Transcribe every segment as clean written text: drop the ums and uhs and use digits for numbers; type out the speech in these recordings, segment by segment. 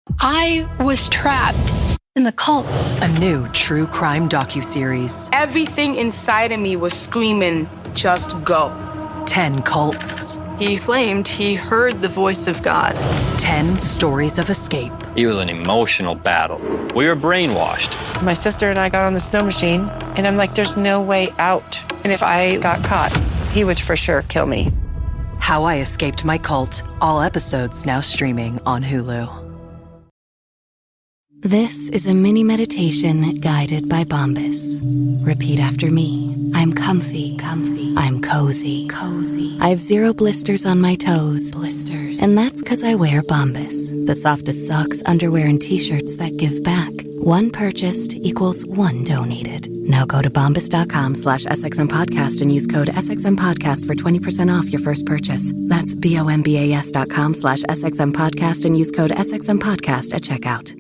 I was trapped in the cult. A new true crime docuseries. Everything inside of me was screaming, just go. 10 cults. He claimed he heard the voice of God. 10 stories of escape. It was an emotional battle. We were brainwashed. My sister and I got on the snow machine, and I'm like, there's no way out. And if I got caught, he would for sure kill me. How I Escaped My Cult. All episodes now streaming on Hulu. This is a mini meditation guided by Bombas. Repeat after me. I'm comfy. I'm cozy. I have 0 blisters on my toes. And that's because I wear Bombas, the softest socks, underwear, and t-shirts that give back. 1 purchased equals 1 donated. Now go to bombas.com/SXMpodcast and use code SXMpodcast for 20% off your first purchase. That's BOMBAS.com/SXMpodcast and use code SXMpodcast at checkout.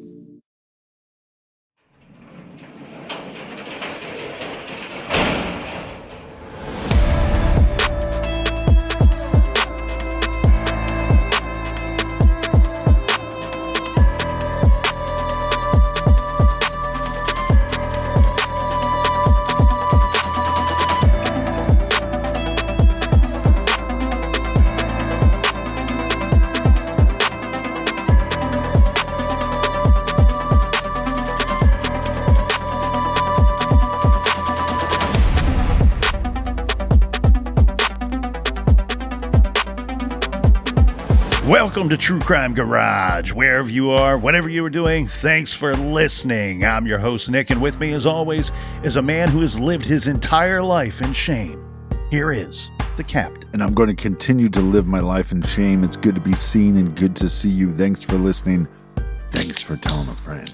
Welcome to True Crime Garage. Wherever you are, whatever you are doing, thanks for listening. I'm your host, Nick, and with me, as always, is a man who has lived his entire life in shame. Here is the captain. And I'm going to continue to live my life in shame. It's good to be seen and good to see you. Thanks for listening. Thanks for telling a friend.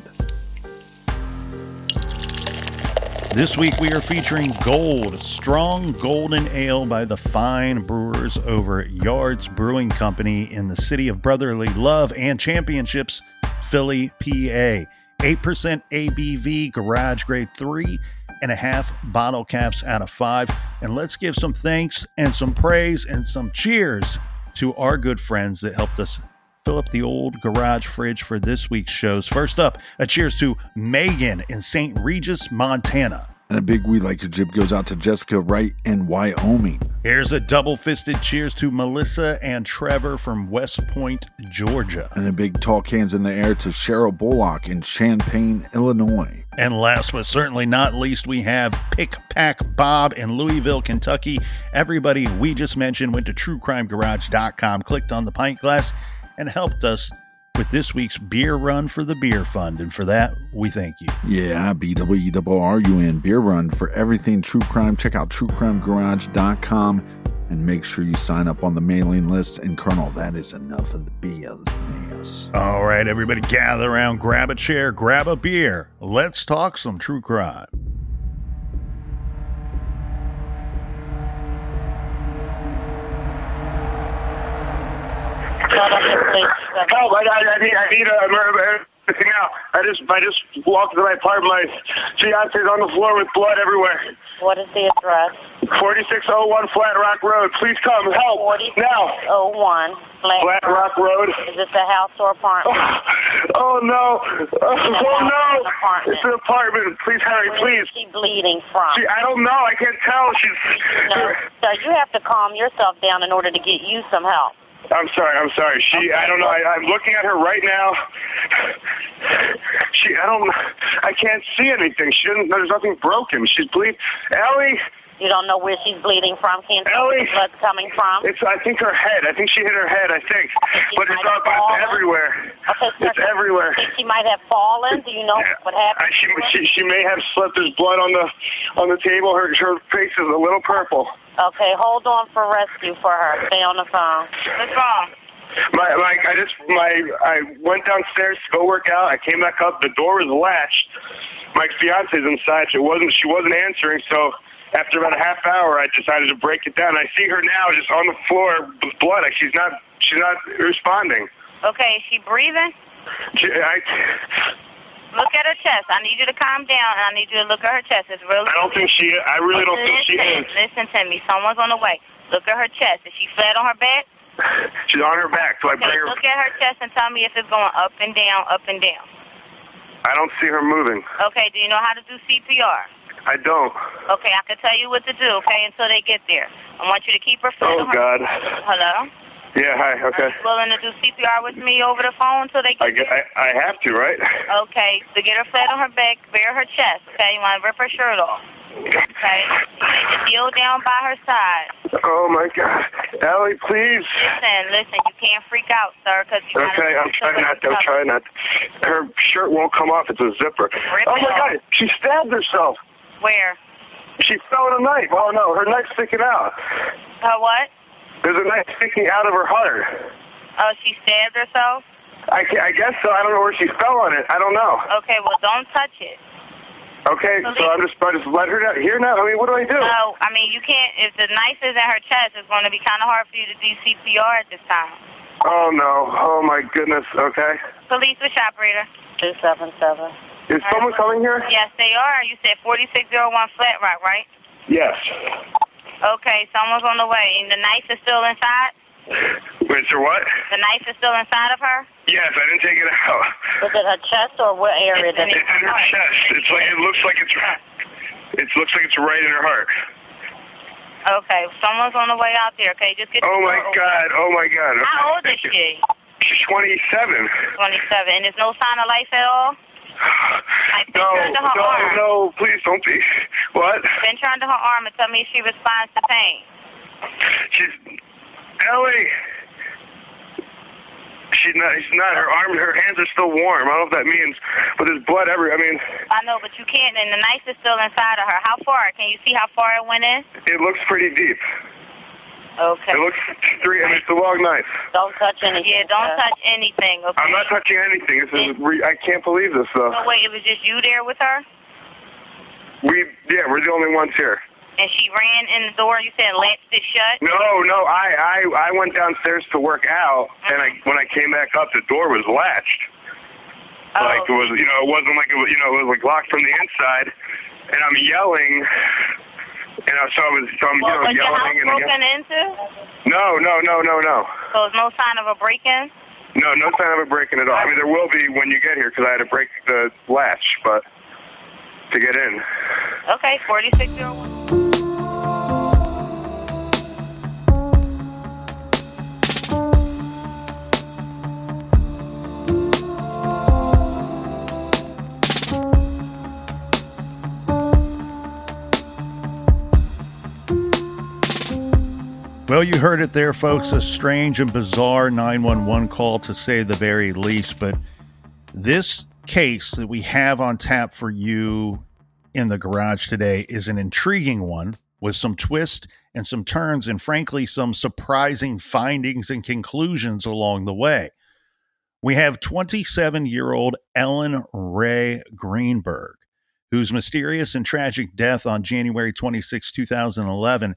This week we are featuring Gold, strong golden ale by the fine brewers over at Yards Brewing Company in the city of brotherly love and championships, Philly, PA. 8% ABV, garage grade 3.5 bottle caps out of 5. And let's give some thanks and some praise and some cheers to our good friends that helped us fill up the old garage fridge for this week's shows. First up, a cheers to Megan in St. Regis, Montana. And a big we like your jib goes out to Jessica Wright in Wyoming. Here's a double-fisted cheers to Melissa and Trevor from West Point, Georgia. And a big tall cans in the air to Cheryl Bullock in Champaign, Illinois. And last but certainly not least, we have Pick Pack Bob in Louisville, Kentucky. Everybody we just mentioned went to truecrimegarage.com, clicked on the pint glass, and helped us with this week's beer run for the beer fund, and for that we thank you. Yeah, BWERRUN beer run for everything true crime. Check out truecrimegarage.com and make sure you sign up on the mailing list. And Colonel, that is enough of the business. All right, everybody gather around, grab a chair, grab a beer. Let's talk some true crime. Help! I need a missing out. I just walked to my apartment. My fiance's on the floor with blood everywhere. What is the address? 4601 Flat Rock Road. Please come help now. 4601 Flat Rock Road. Is this a house or apartment? Oh no! No! It's an apartment. Please hurry, please. Where is she bleeding from? I don't know. I can't tell. No, sir, you have to calm yourself down in order to get you some help. I'm sorry. I don't know. I'm looking at her right now. I can't see anything. There's nothing broken. She's bleeding. Ellie! You don't know where she's bleeding from? Can't see where the blood's coming from? I think her head. I think she hit her head, I think. But it's everywhere. Okay, it's everywhere. She might have fallen. Do you know what happened? She may have slipped. There's blood on the table. Her face is a little purple. Okay, hold on for rescue for her. Stay on the phone. What's wrong? I went downstairs to go work out. I came back up. The door was latched. My fiance's inside. She wasn't answering. So after about a half hour, I decided to break it down. I see her now just on the floor with blood. She's not responding. Okay, is she breathing? Look at her chest. I need you to calm down, and I need you to look at her chest. It's really. I really don't think she is. Listen to me. Someone's on the way. Look at her chest. Is she flat on her back? She's on her back. Do I Okay, bring her? look at her chest and tell me if it's going up and down, up and down. I don't see her moving. Okay, do you know how to do CPR? I don't. Okay, I can tell you what to do, okay, until they get there. I want you to keep her flat Oh, on her... God. Hello? Yeah, hi, okay. Are you willing to do CPR with me over the phone until they get there? I have to, right? Okay, so get her flat on her back, bare her chest, okay? You want to rip her shirt off. Okay? You need to kneel down by her side. Oh, my God. Ellie, please. Listen, you can't freak out, sir, because you Okay, I'm trying not to. Her shirt won't come off. It's a zipper. Oh, my God. She stabbed herself. Where? She fell in a knife. Oh, no, her knife's sticking out. Her what? There's a knife sticking out of her heart. Oh, she stabbed herself? I guess so. I don't know where she fell on it. I don't know. Okay, well, don't touch it. Okay, so I just let her down. Here now. I mean, what do I do? No, I mean, you can't. If the knife is in her chest, it's going to be kind of hard for you to do CPR at this time. Oh, no. Oh, my goodness. Okay. Police, which operator? 277. Is someone coming here? Yes, they are. You said 4601 Flat Rock, right? Yes. Okay, someone's on the way. And the knife is still inside? Wait, so what? The knife is still inside of her? Yes, I didn't take it out. Was it her chest or what area? It's in her chest. It looks like it's right in her heart. Okay, someone's on the way out there. Okay, just get. Oh my God! Oh my God! Okay. How old is she? She's 27. 27, and there's no sign of life at all. No, please don't be. What? Pinch her under her arm and tell me if she responds to pain. Ellie. She's not. Her hands are still warm. I don't know if that means, but there's blood everywhere. I mean. I know, but you can't, and the knife is still inside of her. How far? Can you see how far it went in? It looks pretty deep. Okay. It looks it's a long knife. Don't touch anything. Yeah, don't touch anything, okay? I'm not touching anything. I can't believe this, though. So wait, it was just you there with her? We're the only ones here. And she ran in the door, you said latched it shut? No, I went downstairs to work out, and when I came back up, the door was latched. Oh. Like, it was, it wasn't like, it was like locked from the inside, and I'm yelling. So I'm was yelling. Your house broken into? No. So there's no sign of a break-in? No sign of a break-in at all. I mean, there will be when you get here because I had to break the latch, but to get in. Okay, 4601. Well, you heard it there, folks. A strange and bizarre 911 call, to say the very least. But this case that we have on tap for you in the garage today is an intriguing one with some twists and some turns and, frankly, some surprising findings and conclusions along the way. We have 27-year-old Ellen Greenberg, whose mysterious and tragic death on January 26, 2011,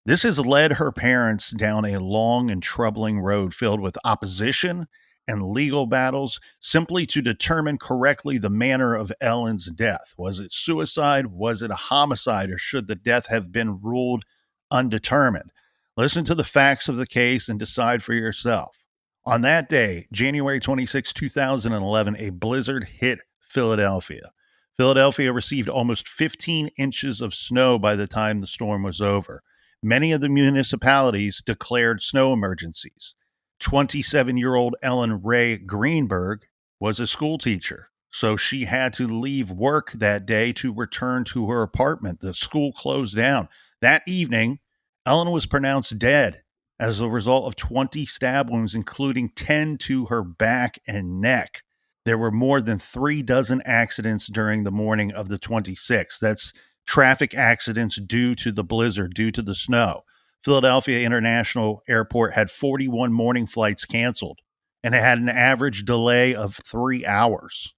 this has led her parents down a long and troubling road filled with opposition and legal battles simply to determine correctly the manner of Ellen's death. Was it suicide? Was it a homicide? Or should the death have been ruled undetermined? Listen to the facts of the case and decide for yourself. On that day, January 26, 2011, a blizzard hit Philadelphia. Philadelphia received almost 15 inches of snow by the time the storm was over. Many of the municipalities declared snow emergencies. 27-year-old Ellen Greenberg was a school teacher, so she had to leave work that day to return to her apartment. The school closed down. That evening, Ellen was pronounced dead as a result of 20 stab wounds, including 10 to her back and neck. There were more than 36 accidents during the morning of the 26th. That's traffic accidents due to the blizzard, due to the snow. Philadelphia International Airport had 41 morning flights canceled, and it had an average delay of 3 hours.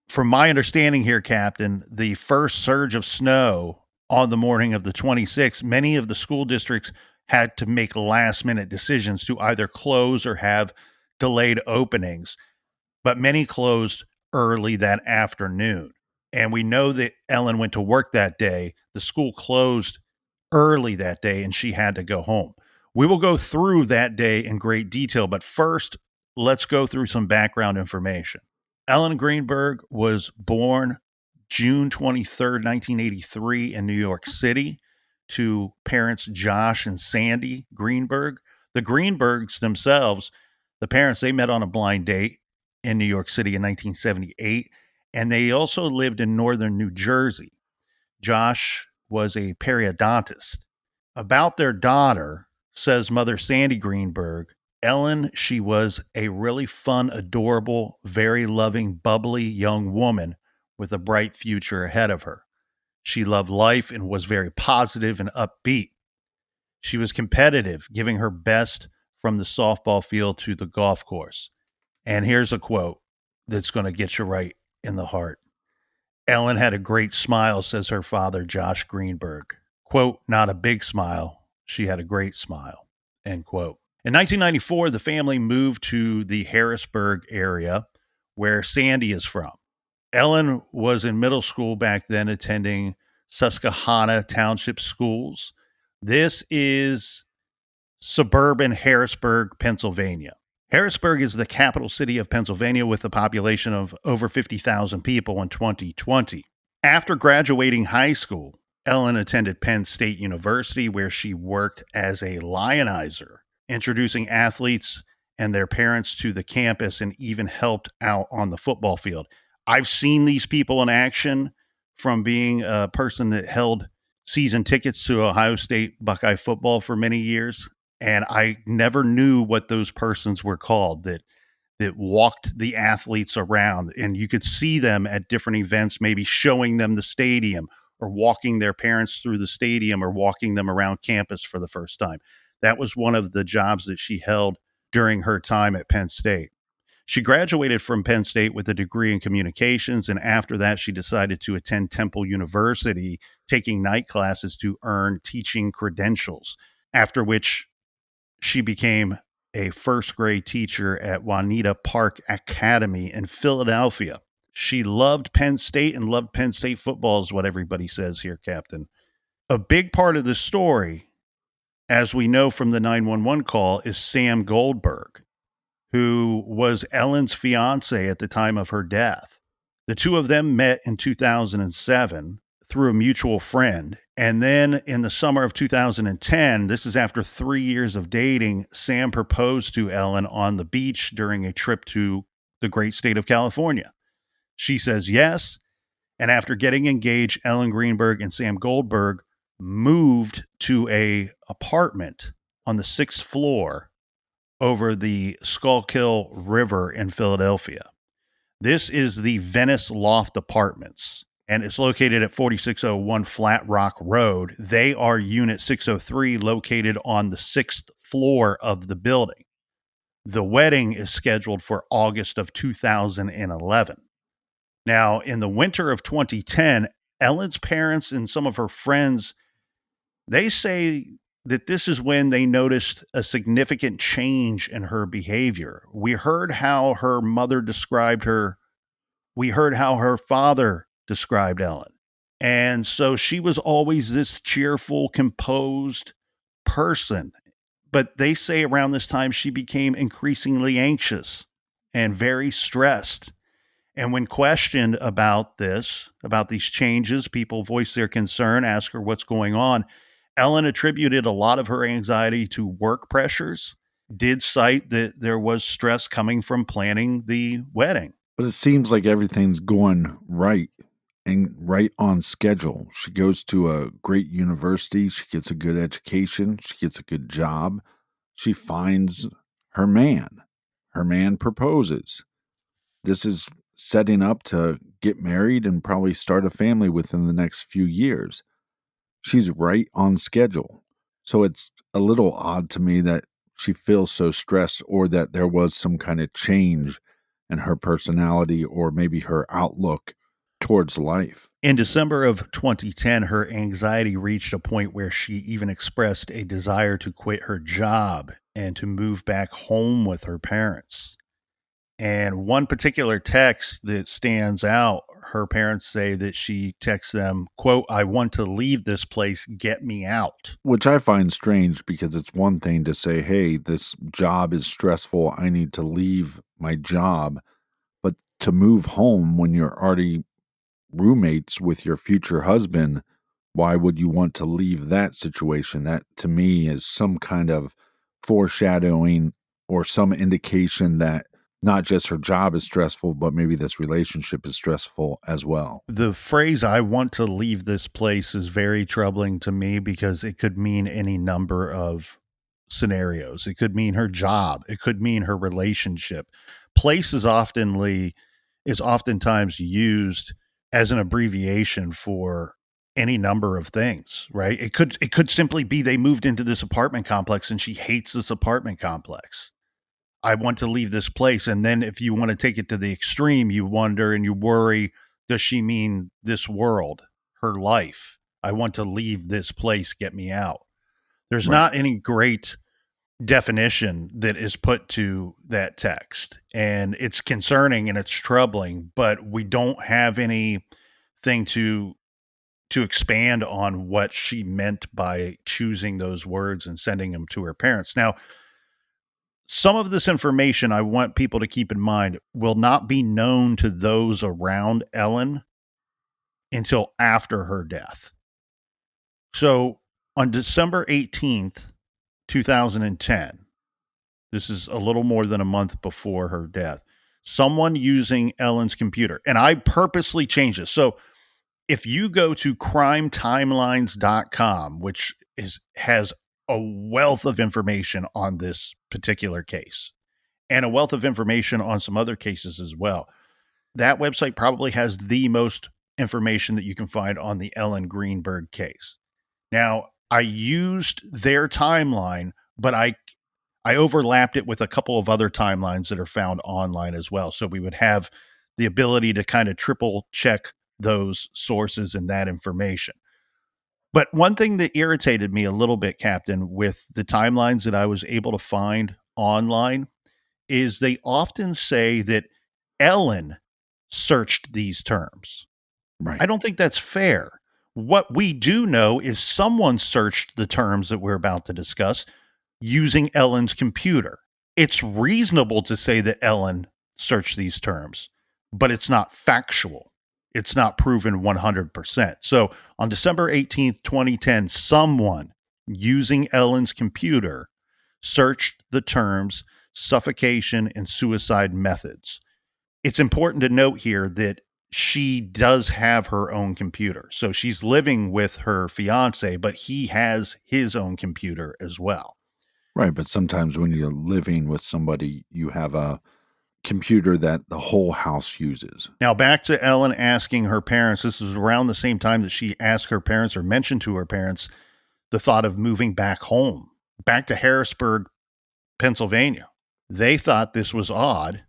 From my understanding here, Captain, the first surge of snow on the morning of the 26th, many of the school districts had to make last-minute decisions to either close or have delayed openings, but many closed early that afternoon. And we know that Ellen went to work that day. The school closed early that day, and she had to go home. We will go through that day in great detail, but first, let's go through some background information. Ellen Greenberg was born June 23rd, 1983 in New York City to parents Josh and Sandee Greenberg. The Greenbergs themselves, the parents, they met on a blind date in New York City in 1978, and they also lived in northern New Jersey. Josh was a periodontist. About their daughter, says mother Sandee Greenberg, Ellen, she was a really fun, adorable, very loving, bubbly young woman with a bright future ahead of her. She loved life and was very positive and upbeat. She was competitive, giving her best from the softball field to the golf course. And here's a quote that's going to get you right in the heart. Ellen had a great smile, says her father, Josh Greenberg. Quote, not a big smile. She had a great smile, end quote. In 1994, the family moved to the Harrisburg area where Sandee is from. Ellen was in middle school back then, attending Susquehanna Township schools. This is suburban Harrisburg, Pennsylvania. Harrisburg is the capital city of Pennsylvania with a population of over 50,000 people in 2020. After graduating high school, Ellen attended Penn State University, where she worked as a lionizer, introducing athletes and their parents to the campus and even helped out on the football field. I've seen these people in action from being a person that held season tickets to Ohio State Buckeye football for many years. And I never knew what those persons were called that walked the athletes around. And you could see them at different events, maybe showing them the stadium or walking their parents through the stadium or walking them around campus for the first time. That was one of the jobs that she held during her time at Penn State. She graduated from Penn State with a degree in communications, and after that, she decided to attend Temple University, taking night classes to earn teaching credentials, after which she became a first grade teacher at Juanita Park Academy in Philadelphia. She loved Penn State and loved Penn State football is what everybody says here, Captain. A big part of the story, as we know from the 911 call, is Sam Goldberg, who was Ellen's fiance at the time of her death. The two of them met in 2007 through a mutual friend. And then in the summer of 2010, this is after 3 years of dating, Sam proposed to Ellen on the beach during a trip to the great state of California. She says yes. And after getting engaged, Ellen Greenberg and Sam Goldberg moved to a apartment on the 6th floor over the Schuylkill River in Philadelphia. This is the Venice Loft Apartments, and it's located at 4601 Flat Rock Road. They are Unit 603, located on the 6th floor of the building. The wedding is scheduled for August of 2011. Now, in the winter of 2010, Ellen's parents and some of her friends, they say that this is when they noticed a significant change in her behavior. We heard how her mother described her. We heard how her father described Ellen. And so she was always this cheerful, composed person. But they say around this time she became increasingly anxious and very stressed. And when questioned about this, about these changes, people voice their concern, ask her what's going on. Ellen attributed a lot of her anxiety to work pressures, did cite that there was stress coming from planning the wedding. But it seems like everything's going right and right on schedule. She goes to a great university. She gets a good education. She gets a good job. She finds her man. Her man proposes. This is setting up to get married and probably start a family within the next few years. She's right on schedule. So it's a little odd to me that she feels so stressed or that there was some kind of change in her personality or maybe her outlook towards life. In December of 2010, her anxiety reached a point where she even expressed a desire to quit her job and to move back home with her parents. And one particular text that stands out, her parents say that she texts them, quote, "I want to leave this place, get me out." Which I find strange because it's one thing to say, hey, this job is stressful. I need to leave my job. But to move home when you're already roommates with your future husband, why would you want to leave that situation? That to me is some kind of foreshadowing or some indication that not just her job is stressful, but maybe this relationship is stressful as well. The phrase "I want to leave this place" is very troubling to me because it could mean any number of scenarios. It could mean her job. It could mean her relationship. Place is oftentimes used as an abbreviation for any number of things, right? It could simply be they moved into this apartment complex and she hates this apartment complex. I want to leave this place. And then if you want to take it to the extreme, you wonder and you worry, does she mean this world, her life? I want to leave this place, get me out. There's Right. not any great definition that is put to that text. And it's concerning and it's troubling, but we don't have anything to expand on what she meant by choosing those words and sending them to her parents. Now, some of this information I want people to keep in mind will not be known to those around Ellen until after her death. So on December 18th, 2010, this is a little more than a month before her death, someone using Ellen's computer, and I purposely changed this. So if you go to crimetimelines.com, which has a wealth of information on this particular case, and a wealth of information on some other cases as well. That website probably has the most information that you can find on the Ellen Greenberg case. Now, I used their timeline, but I overlapped it with a couple of other timelines that are found online as well. So we would have the ability to kind of triple check those sources and that information. But one thing that irritated me a little bit, Captain, with the timelines that I was able to find online is they often say that Ellen searched these terms. Right. I don't think that's fair. What we do know is someone searched the terms that we're about to discuss using Ellen's computer. It's reasonable to say that Ellen searched these terms, but it's not factual. It's not proven 100%. So on December 18th, 2010, someone using Ellen's computer searched the terms suffocation and suicide methods. It's important to note here that she does have her own computer. So she's living with her fiance, but he has his own computer as well. Right. But sometimes when you're living with somebody, you have a computer that the whole house uses. Now, back to Ellen asking her parents, this is around the same time that she asked her parents or mentioned to her parents the thought of moving back home, back to Harrisburg, Pennsylvania. They thought this was odd,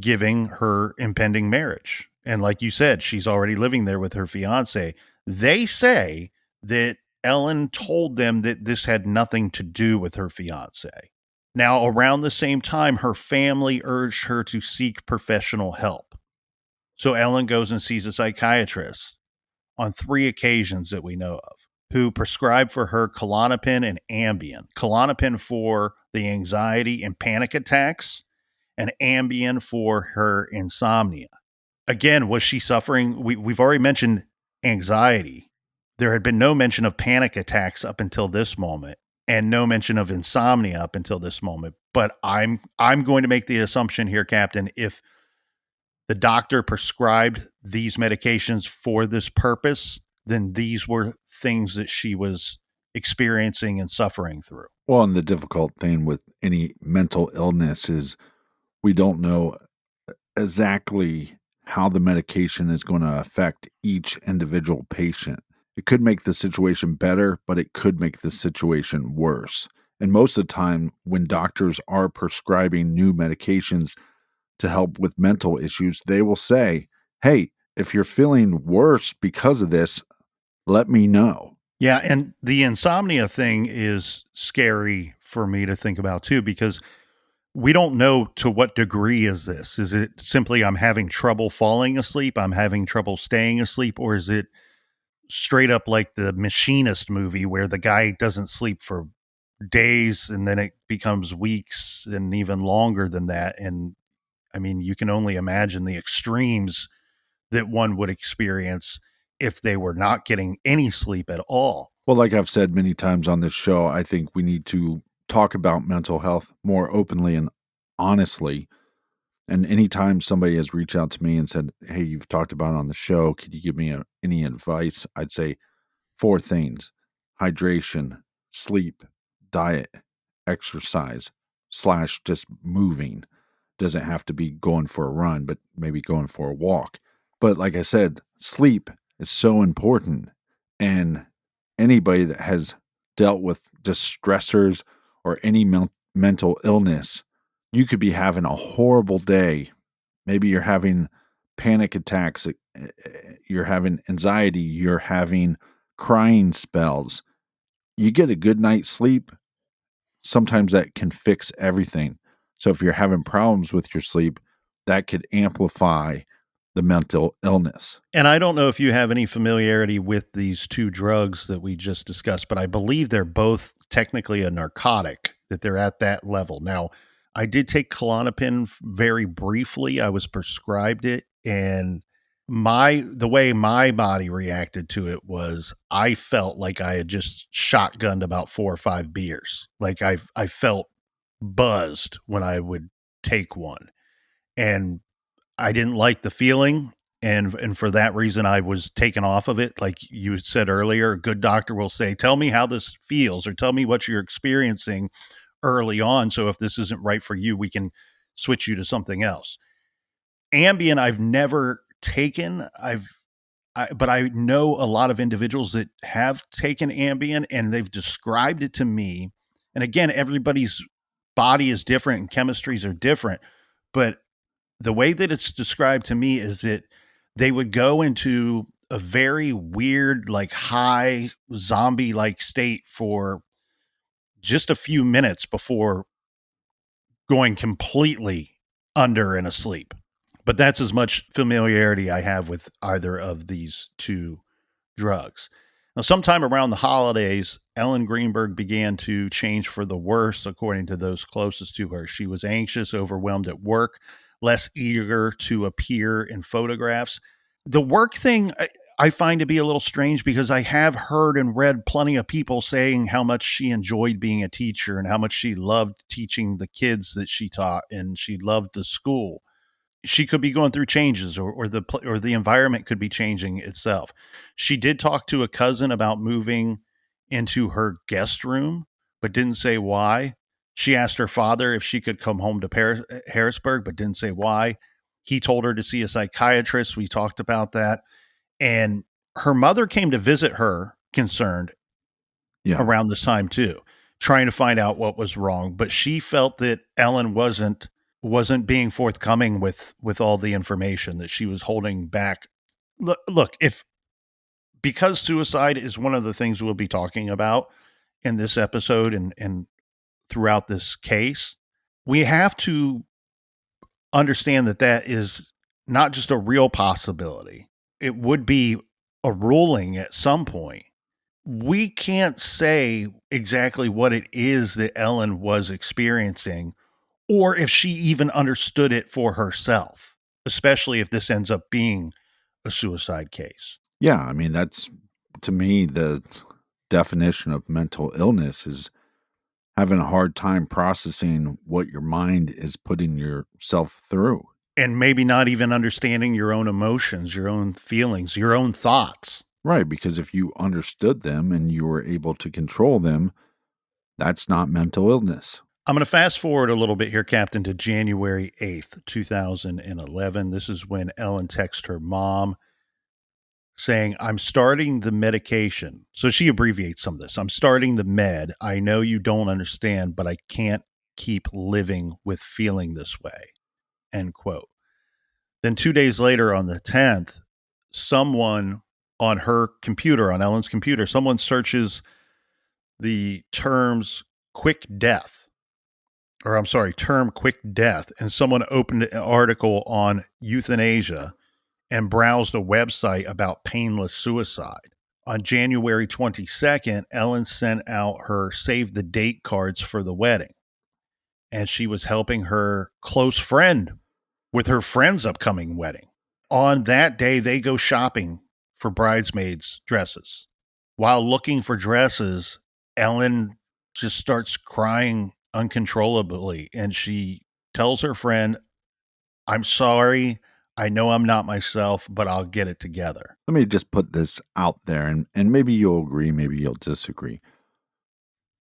giving her impending marriage. And like you said, she's already living there with her fiance. They say that Ellen told them that this had nothing to do with her fiance. Now, around the same time, her family urged her to seek professional help. So Ellen goes and sees a psychiatrist on 3 occasions that we know of, who prescribed for her Klonopin and Ambien. Klonopin for the anxiety and panic attacks, and Ambien for her insomnia. Again, was she suffering? We've already mentioned anxiety. There had been no mention of panic attacks up until this moment, and no mention of insomnia up until this moment. But I'm going to make the assumption here, Captain, if the doctor prescribed these medications for this purpose, then these were things that she was experiencing and suffering through. Well, and the difficult thing with any mental illness is we don't know exactly how the medication is going to affect each individual patient. It could make the situation better, but it could make the situation worse. And most of the time, when doctors are prescribing new medications to help with mental issues, they will say, hey, if you're feeling worse because of this, let me know. Yeah, and the insomnia thing is scary for me to think about too, because we don't know to what degree is this. Is it simply I'm having trouble falling asleep, I'm having trouble staying asleep, or is it straight up like the Machinist movie where the guy doesn't sleep for days and then it becomes weeks and even longer than that? And I mean, you can only imagine the extremes that one would experience if they were not getting any sleep at all. Well, like I've said many times on this show, I think we need to talk about mental health more openly and honestly. And anytime somebody has reached out to me and said, "Hey, you've talked about it on the show, could you give me any advice?" I'd say 4 things: hydration, sleep, diet, exercise, / just moving. Doesn't have to be going for a run, but maybe going for a walk. But like I said, sleep is so important. And anybody that has dealt with distressors or any mental illness, you could be having a horrible day. Maybe you're having panic attacks, you're having anxiety, you're having crying spells. You get a good night's sleep, sometimes that can fix everything. So if you're having problems with your sleep, that could amplify the mental illness. And I don't know if you have any familiarity with these 2 drugs that we just discussed, but I believe they're both technically a narcotic, that they're at that level. Now, I did take Klonopin very briefly. I was prescribed it, and the way my body reacted to it was I felt like I had just shotgunned about 4 or 5 beers. Like I felt buzzed when I would take one. And I didn't like the feeling, and for that reason, I was taken off of it. Like you said earlier, a good doctor will say, "Tell me how this feels, or tell me what you're experiencing early on. So if this isn't right for you, we can switch you to something else." Ambien, I've never taken. But I know a lot of individuals that have taken Ambien, and they've described it to me. And again, everybody's body is different and chemistries are different, but the way that it's described to me is that they would go into a very weird, like high zombie like state for just a few minutes before going completely under and asleep. But that's as much familiarity I have with either of these 2 drugs. Now, sometime around the holidays, Ellen Greenberg began to change for the worse, according to those closest to her. She was anxious, overwhelmed at work, less eager to appear in photographs. The work thing I find to be a little strange because I have heard and read plenty of people saying how much she enjoyed being a teacher and how much she loved teaching the kids that she taught, and she loved the school. She could be going through changes, or the environment could be changing itself. She did talk to a cousin about moving into her guest room, but didn't say why. She asked her father if she could come home to Harrisburg, but didn't say why. He told her to see a psychiatrist. We talked about that. And her mother came to visit her, concerned, around this time too, trying to find out what was wrong. But she felt that Ellen wasn't being forthcoming with all the information, that she was holding back. Look, because suicide is one of the things we'll be talking about in this episode and throughout this case, we have to understand that that is not just a real possibility. It would be a ruling at some point. We can't say exactly what it is that Ellen was experiencing, or if she even understood it for herself, especially if this ends up being a suicide case. Yeah, I mean, that's, to me, the definition of mental illness is having a hard time processing what your mind is putting yourself through. And maybe not even understanding your own emotions, your own feelings, your own thoughts. Right, because if you understood them and you were able to control them, that's not mental illness. I'm going to fast forward a little bit here, Captain, to January 8th, 2011. This is when Ellen texted her mom saying, "I'm starting the medication." So she abbreviates some of this. "I'm starting the med. I know you don't understand, but I can't keep living with feeling this way." End quote. Then 2 days later, on the 10th, someone on her computer, on Ellen's computer, someone searches the terms "quick death" term quick death, and someone opened an article on euthanasia and browsed a website about painless suicide. On January 22nd, Ellen sent out her save the date cards for the wedding, and she was helping her close friend with her friend's upcoming wedding. On that day, they go shopping for bridesmaids' dresses. While looking for dresses, Ellen just starts crying uncontrollably, and she tells her friend, "I'm sorry. I know I'm not myself, but I'll get it together." Let me just put this out there, and maybe you'll agree, maybe you'll disagree.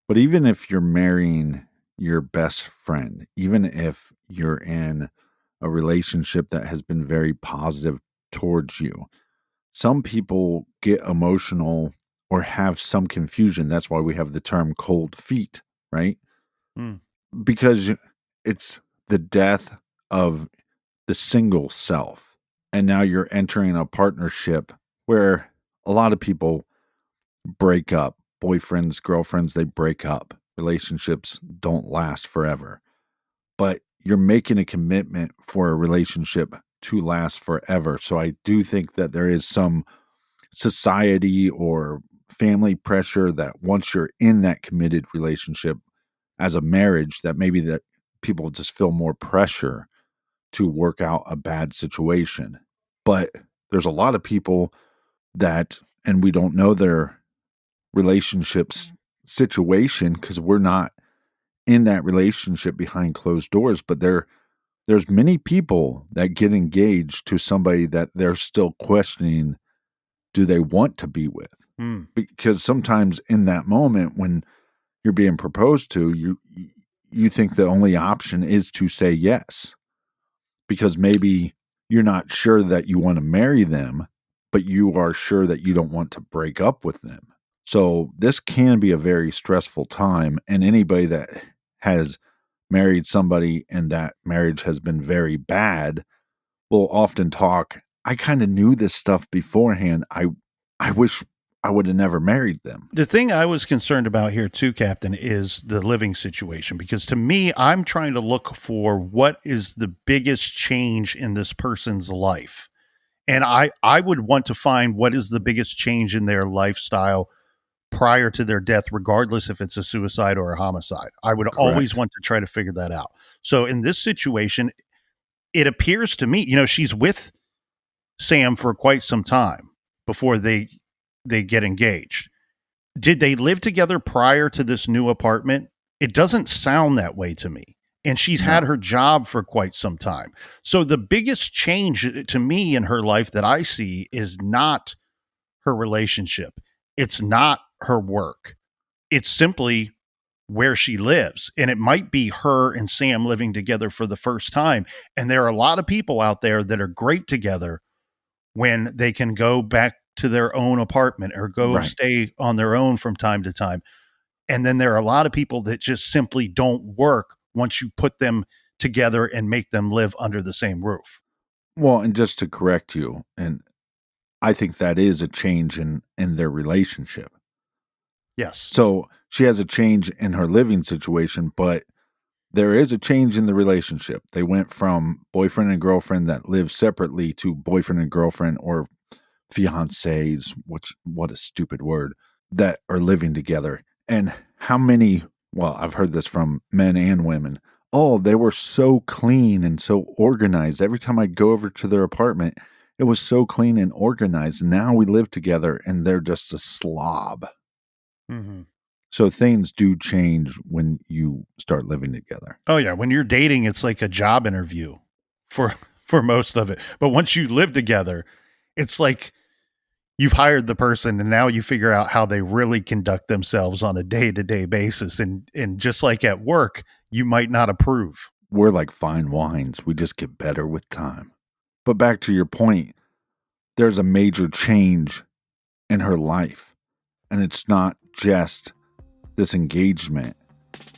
But even if you're marrying your best friend, even if you're in a relationship that has been very positive towards you, some people get emotional or have some confusion. That's why we have the term cold feet, right? Mm. Because it's the death of the single self. And now you're entering a partnership where a lot of people break up. Boyfriends, girlfriends, they break up. Relationships don't last forever. But you're making a commitment for a relationship to last forever. So I do think that there is some society or family pressure that once you're in that committed relationship as a marriage, that maybe that people just feel more pressure to work out a bad situation. But there's a lot of people that, and we don't know their relationships situation because we're not in that relationship behind closed doors, but there's many people that get engaged to somebody that they're still questioning, do they want to be with? Mm. Because sometimes in that moment when you're being proposed to, you think the only option is to say yes, because maybe you're not sure that you want to marry them, but you are sure that you don't want to break up with them. So this can be a very stressful time, and anybody that has married somebody and that marriage has been very bad will often talk, I kind of knew this stuff beforehand. I wish I would have never married them. The thing I was concerned about here too, Captain, is the living situation, because to me, I'm trying to look for what is the biggest change in this person's life. And I would want to find what is the biggest change in their lifestyle prior to their death, regardless if it's a suicide or a homicide. I would always want to try to figure that out. So in this situation, it appears to me, she's with Sam for quite some time before they get engaged. Did they live together prior to this new apartment? It doesn't sound that way to me. And she's had her job for quite some time. So the biggest change to me in her life that I see is not her relationship. It's not her work. It's simply where she lives. And it might be her and Sam living together for the first time. And there are a lot of people out there that are great together when they can go back to their own apartment or go stay on their own from time to time. And then there are a lot of people that just simply don't work once you put them together and make them live under the same roof. Well, and just to correct you, and I think that is a change in their relationship. Yes. So she has a change in her living situation, but there is a change in the relationship. They went from boyfriend and girlfriend that live separately to boyfriend and girlfriend, or fiancés, what a stupid word, that are living together. And how many, well, I've heard this from men and women. Oh, they were so clean and so organized. Every time I'd go over to their apartment, it was so clean and organized. Now we live together and they're just a slob. Mm-hmm. So things do change when you start living together. Oh yeah, when you're dating, it's like a job interview for most of it. But once you live together, it's like you've hired the person and now you figure out how they really conduct themselves on a day-to-day basis. And just like at work, you might not approve. We're like fine wines. We just get better with time. But back to your point, there's a major change in her life. And it's not just this engagement,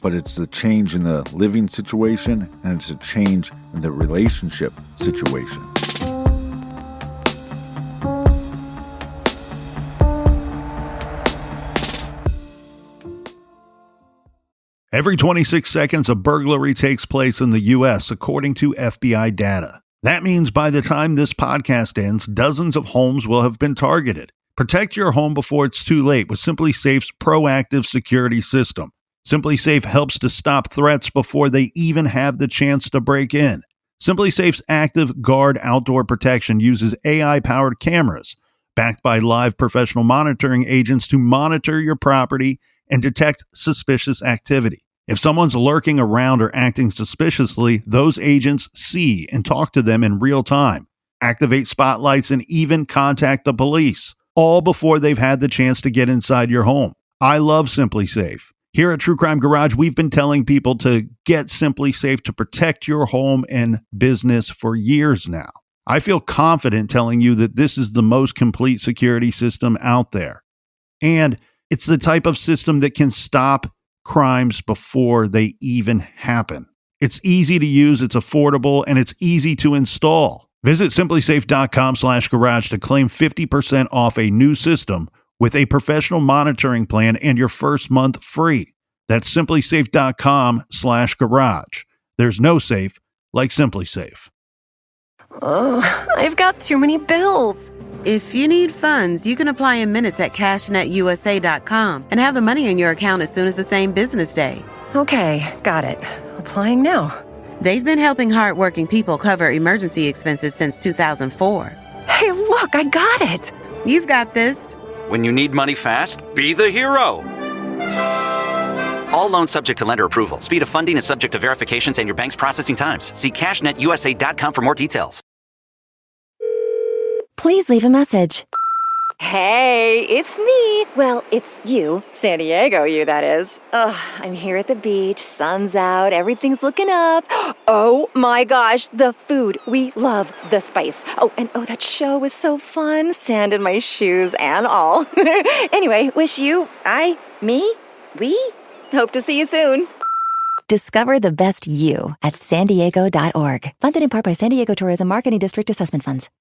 but it's the change in the living situation, and it's a change in the relationship situation. Every 26 seconds, a burglary takes place in the U.S., according to FBI data. That means by the time this podcast ends, dozens of homes will have been targeted. Protect your home before it's too late with Simply Safe's proactive security system. Simply Safe helps to stop threats before they even have the chance to break in. Simply Safe's Active Guard outdoor protection uses AI-powered cameras, backed by live professional monitoring agents to monitor your property and detect suspicious activity. If someone's lurking around or acting suspiciously, those agents see and talk to them in real time, activate spotlights, and even contact the police, all before they've had the chance to get inside your home. I love Simply Safe. Here at True Crime Garage, we've been telling people to get Simply Safe to protect your home and business for years now. I feel confident telling you that this is the most complete security system out there. And it's the type of system that can stop crimes before they even happen. It's easy to use, it's affordable, and it's easy to install. Visit simplysafe.com/garage to claim 50% off a new system with a professional monitoring plan and your first month free. That's simplysafe.com/garage. There's no safe like Simply Safe. Oh, I've got too many bills. If you need funds, you can apply in minutes at cashnetusa.com and have the money in your account as soon as the same business day. Okay, got it. Applying now. They've been helping hardworking people cover emergency expenses since 2004. Hey, look, I got it. You've got this. When you need money fast, be the hero. All loans subject to lender approval. Speed of funding is subject to verifications and your bank's processing times. See cashnetusa.com for more details. Please leave a message. Hey, it's me. Well, it's you, San Diego, you that is. Ugh, I'm here at the beach, sun's out, everything's looking up. Oh my gosh, the food. We love the spice. Oh, and that show was so fun. Sand in my shoes and all. Anyway, wish you, we hope to see you soon. Discover the best you at sandiego.org. Funded in part by San Diego Tourism Marketing District Assessment Funds.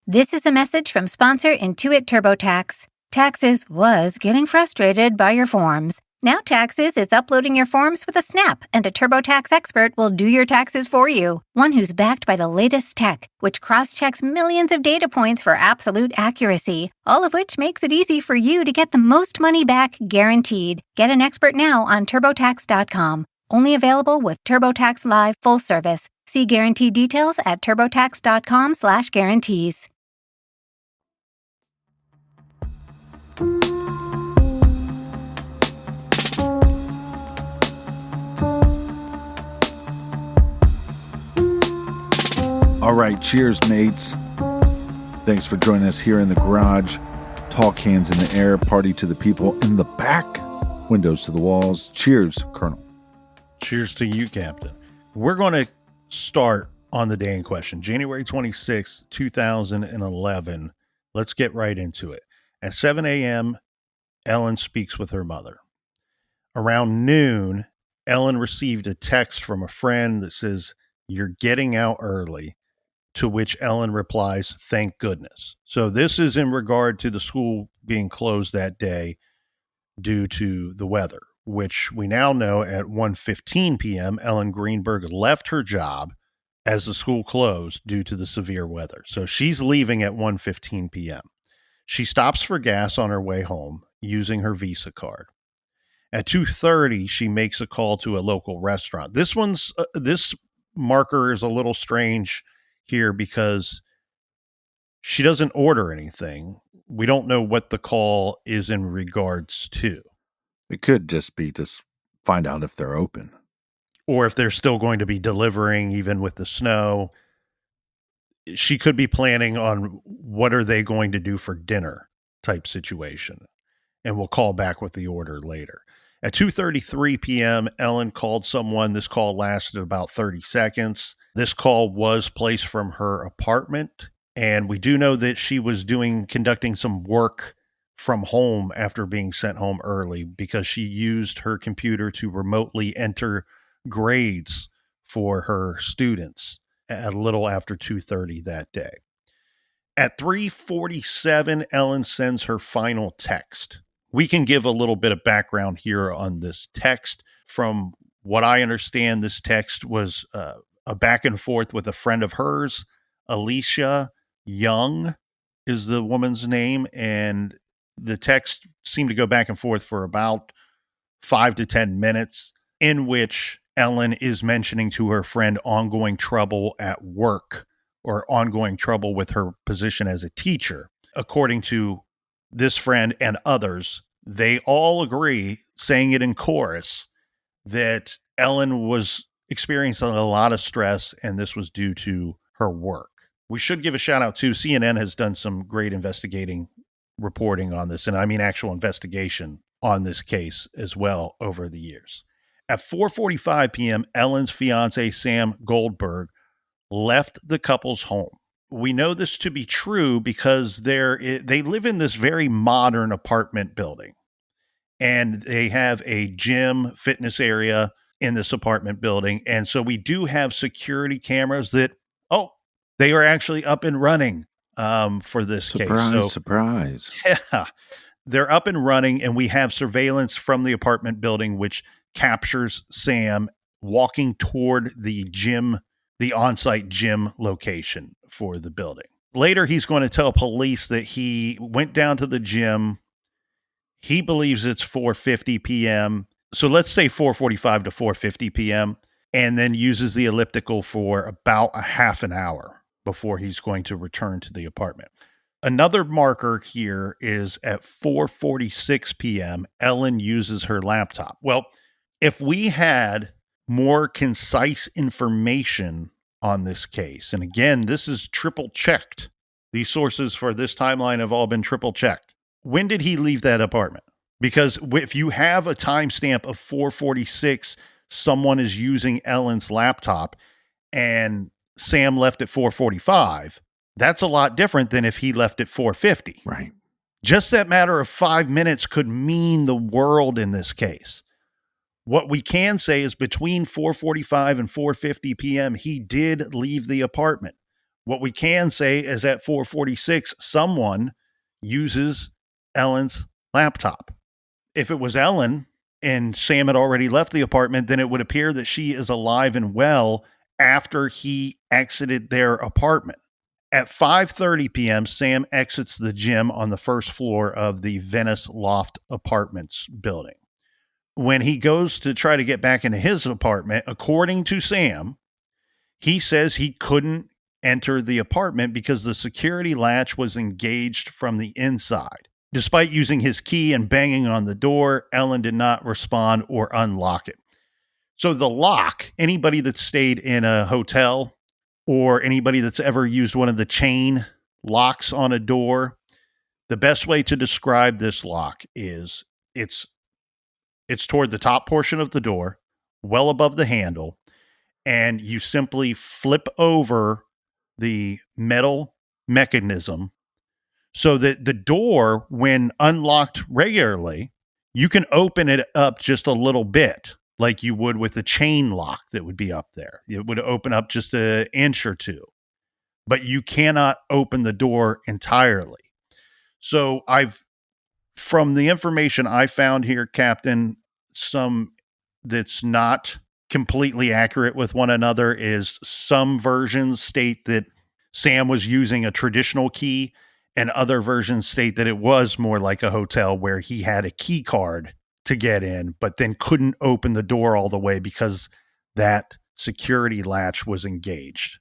This is a message from sponsor Intuit TurboTax. Taxes was getting frustrated by your forms. Now Taxes is uploading your forms with a snap, and a TurboTax expert will do your taxes for you. One who's backed by the latest tech, which cross-checks millions of data points for absolute accuracy, all of which makes it easy for you to get the most money back guaranteed. Get an expert now on TurboTax.com. Only available with TurboTax Live full service. See guarantee details at TurboTax.com/guarantees. All right, cheers, mates. Thanks for joining us here in the garage. Talk hands in the air, party to the people in the back, windows to the walls. Cheers, Colonel. Cheers to you, Captain. We're going to start on the day in question, January 26th, 2011. Let's get right into it. At 7 a.m., Ellen speaks with her mother. Around noon, Ellen received a text from a friend that says, "You're getting out early," to which Ellen replies, "Thank goodness." So this is in regard to the school being closed that day due to the weather, which we now know at 1:15 p.m., Ellen Greenberg left her job as the school closed due to the severe weather. So she's leaving at 1:15 p.m. She stops for gas on her way home using her Visa card. At 2:30, she makes a call to a local restaurant. This marker is a little strange here because she doesn't order anything. We don't know what the call is in regards to. It could just be to find out if they're open. Or if they're still going to be delivering even with the snow. She could be planning on what are they going to do for dinner type situation. And we'll call back with the order later. At 2:33 p.m., Ellen called someone. This call lasted about 30 seconds. This call was placed from her apartment. And we do know that she was conducting some work from home after being sent home early because she used her computer to remotely enter grades for her students a little after 2:30 that day. At 3:47, Ellen sends her final text. We can give a little bit of background here on this text. From what I understand, this text was a back and forth with a friend of hers. Alicia Young is the woman's name, and the text seemed to go back and forth for about 5 to 10 minutes, in which Ellen is mentioning to her friend ongoing trouble at work or ongoing trouble with her position as a teacher. According to this friend and others, they all agree, saying it in chorus, that Ellen was experiencing a lot of stress and this was due to her work. We should give a shout out to CNN has done some great investigating reporting on this, and I mean actual investigation on this case as well over the years. At 4:45 p.m., Ellen's fiance, Sam Goldberg, left the couple's home. We know this to be true because they live in this very modern apartment building, and they have a gym, fitness area in this apartment building. And so we do have security cameras that, they are actually up and running for this case. Surprise. Yeah, they're up and running, and we have surveillance from the apartment building, which captures Sam walking toward the gym, the on-site gym location for the building. Later, he's going to tell police that he went down to the gym. He believes it's 4:50 p.m. So let's say 4:45 to 4:50 p.m. and then uses the elliptical for about a half an hour before he's going to return to the apartment. Another marker here is at 4:46 p.m., Ellen uses her laptop. Well, if we had more concise information on this case, and again, this is triple checked. These sources for this timeline have all been triple checked. When did he leave that apartment? Because if you have a timestamp of 4:46, someone is using Ellen's laptop and Sam left at 4:45, that's a lot different than if he left at 4:50. Right. Just that matter of 5 minutes could mean the world in this case. What we can say is between 4:45 and 4:50 p.m., he did leave the apartment. What we can say is at 4:46, someone uses Ellen's laptop. If it was Ellen and Sam had already left the apartment, then it would appear that she is alive and well after he exited their apartment. At 5:30 p.m., Sam exits the gym on the first floor of the Venice Loft Apartments building. When he goes to try to get back into his apartment, according to Sam, he says he couldn't enter the apartment because the security latch was engaged from the inside. Despite using his key and banging on the door, Ellen did not respond or unlock it. So the lock, anybody that stayed in a hotel or anybody that's ever used one of the chain locks on a door, the best way to describe this lock is it's toward the top portion of the door, well above the handle, and you simply flip over the metal mechanism so that the door, when unlocked regularly, you can open it up just a little bit, like you would with a chain lock that would be up there. It would open up just an inch or two, but you cannot open the door entirely. So from the information I found here, Captain, some that's not completely accurate with one another is some versions state that Sam was using a traditional key, and other versions state that it was more like a hotel where he had a key card to get in, but then couldn't open the door all the way because that security latch was engaged.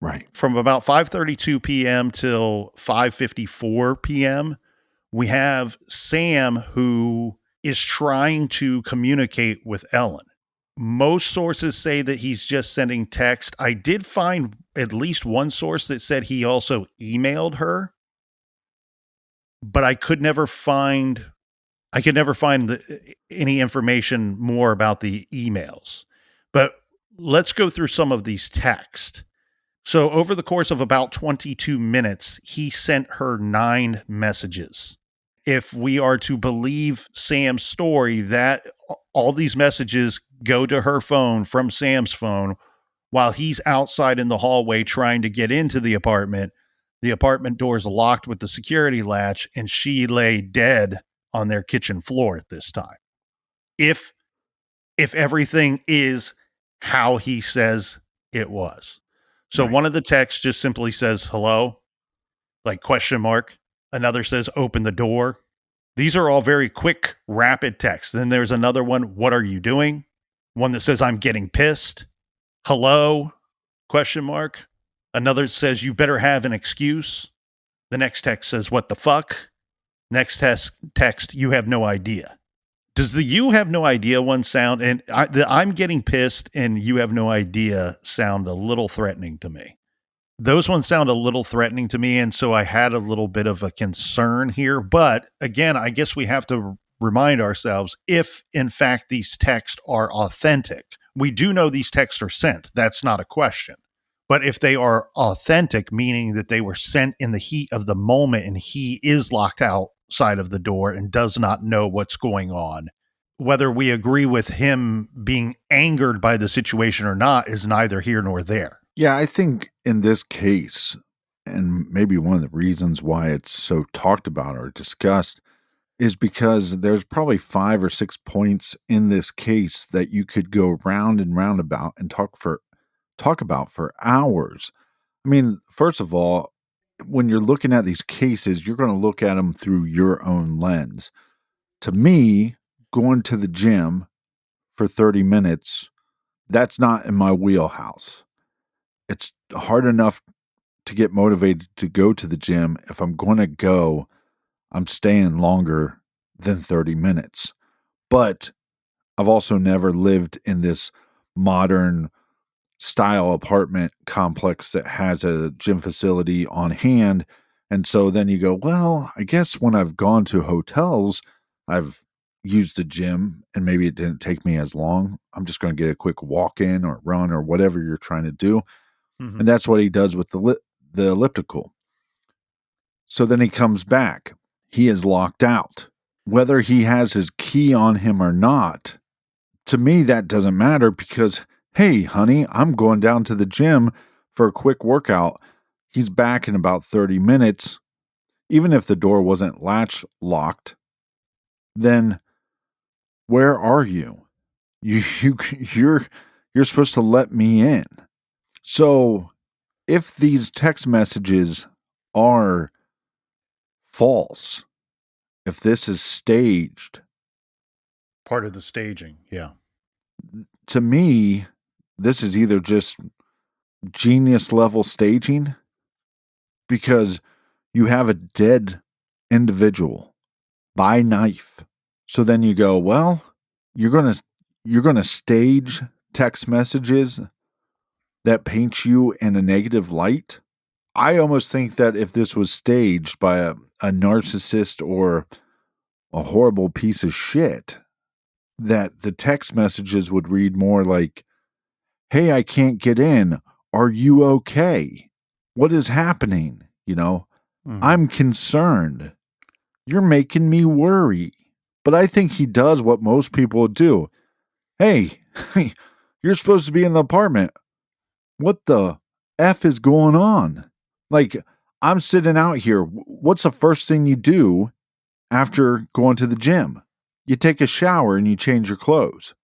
Right. From about 5:32 p.m. till 5:54 p.m., we have Sam who is trying to communicate with Ellen. Most sources say that he's just sending text. I did find at least one source that said he also emailed her, but I could never find any information more about the emails. But let's go through some of these texts. So over the course of about 22 minutes, he sent her 9 messages. If we are to believe Sam's story, that all these messages go to her phone from Sam's phone while he's outside in the hallway trying to get into the apartment. The apartment door is locked with the security latch, and she lay dead on their kitchen floor at this time. If if everything is how he says it was. So one of the texts just simply says hello, like question mark. Another says open the door. These are all very quick, rapid texts. Then there's another one, what are you doing? One that says I'm getting pissed. Hello, question mark. Another says you better have an excuse. The next text says what the fuck? Next text, you have no idea. Does the you have no idea one sound, and I'm getting pissed and you have no idea sound a little threatening to me? Those ones sound a little threatening to me, and so I had a little bit of a concern here. But again, I guess we have to remind ourselves if, in fact, these texts are authentic. We do know these texts are sent. That's not a question. But if they are authentic, meaning that they were sent in the heat of the moment and he is locked outside of the door and does not know what's going on, whether we agree with him being angered by the situation or not is neither here nor there. Yeah, I think in this case, and maybe one of the reasons why it's so talked about or discussed, is because there's probably 5 or 6 points in this case that you could go round and round about and talk about for hours. I mean, first of all, when you're looking at these cases, you're going to look at them through your own lens. To me, going to the gym for 30 minutes, that's not in my wheelhouse. It's hard enough to get motivated to go to the gym. If I'm going to go, I'm staying longer than 30 minutes. But I've also never lived in this modern style apartment complex that has a gym facility on hand. And so then you go, well, I guess when I've gone to hotels, I've used the gym and maybe it didn't take me as long. I'm just going to get a quick walk in or run or whatever you're trying to do. Mm-hmm. And that's what he does with the elliptical. So then he comes back. He is locked out. Whether he has his key on him or not, to me, that doesn't matter because, hey, honey, I'm going down to the gym for a quick workout. He's back in about 30 minutes. Even if the door wasn't latch locked, then where are you? You're supposed to let me in. So if these text messages are false, if this is staged, part of the staging, yeah. To me, this is either just genius level staging because you have a dead individual by knife. So then you go, well, you're going to stage text messages that paint you in a negative light. I almost think that if this was staged by a narcissist or a horrible piece of shit, that the text messages would read more like, hey, I can't get in. Are you okay? What is happening? I'm concerned. You're making me worry. But I think he does what most people would do. Hey, you're supposed to be in the apartment. What the F is going on? Like, I'm sitting out here. What's the first thing you do after going to the gym? You take a shower and you change your clothes.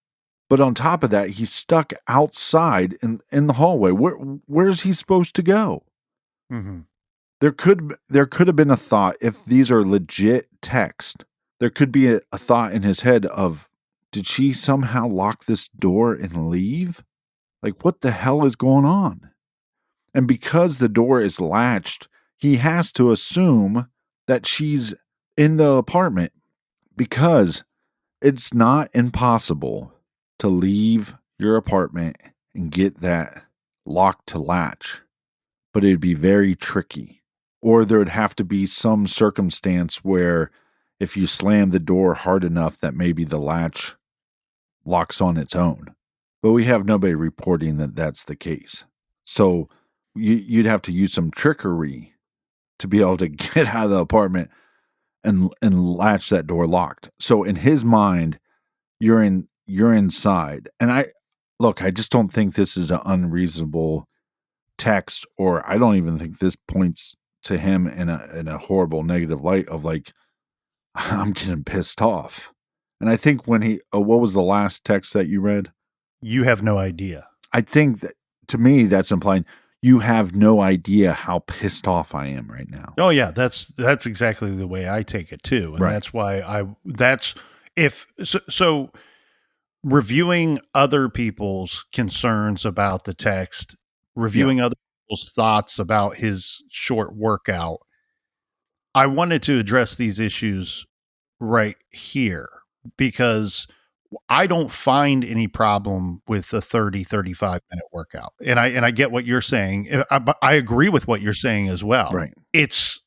But on top of that, he's stuck outside in the hallway. Where is he supposed to go? Mm-hmm. There could have been a thought, if these are legit text, there could be a thought in his head of, did she somehow lock this door and leave? Like, what the hell is going on? And because the door is latched, he has to assume that she's in the apartment because it's not impossible to leave your apartment and get that lock to latch, but it'd be very tricky. Or there would have to be some circumstance where if you slam the door hard enough that maybe the latch locks on its own. But we have nobody reporting that that's the case. So you'd have to use some trickery to be able to get out of the apartment and latch that door locked. So in his mind, you're inside. And I just don't think this is an unreasonable text, or I don't even think this points to him in a horrible negative light of like, I'm getting pissed off. And I think when what was the last text that you read? You have no idea. I think that, to me, that's implying you have no idea how pissed off I am right now. Oh yeah, that's exactly the way I take it too, and Right. that's why so reviewing other people's concerns about the text, reviewing other people's thoughts about his short workout. I wanted to address these issues right here because I don't find any problem with a 35-minute workout. And I get what you're saying. I agree with what you're saying as well. Right. It's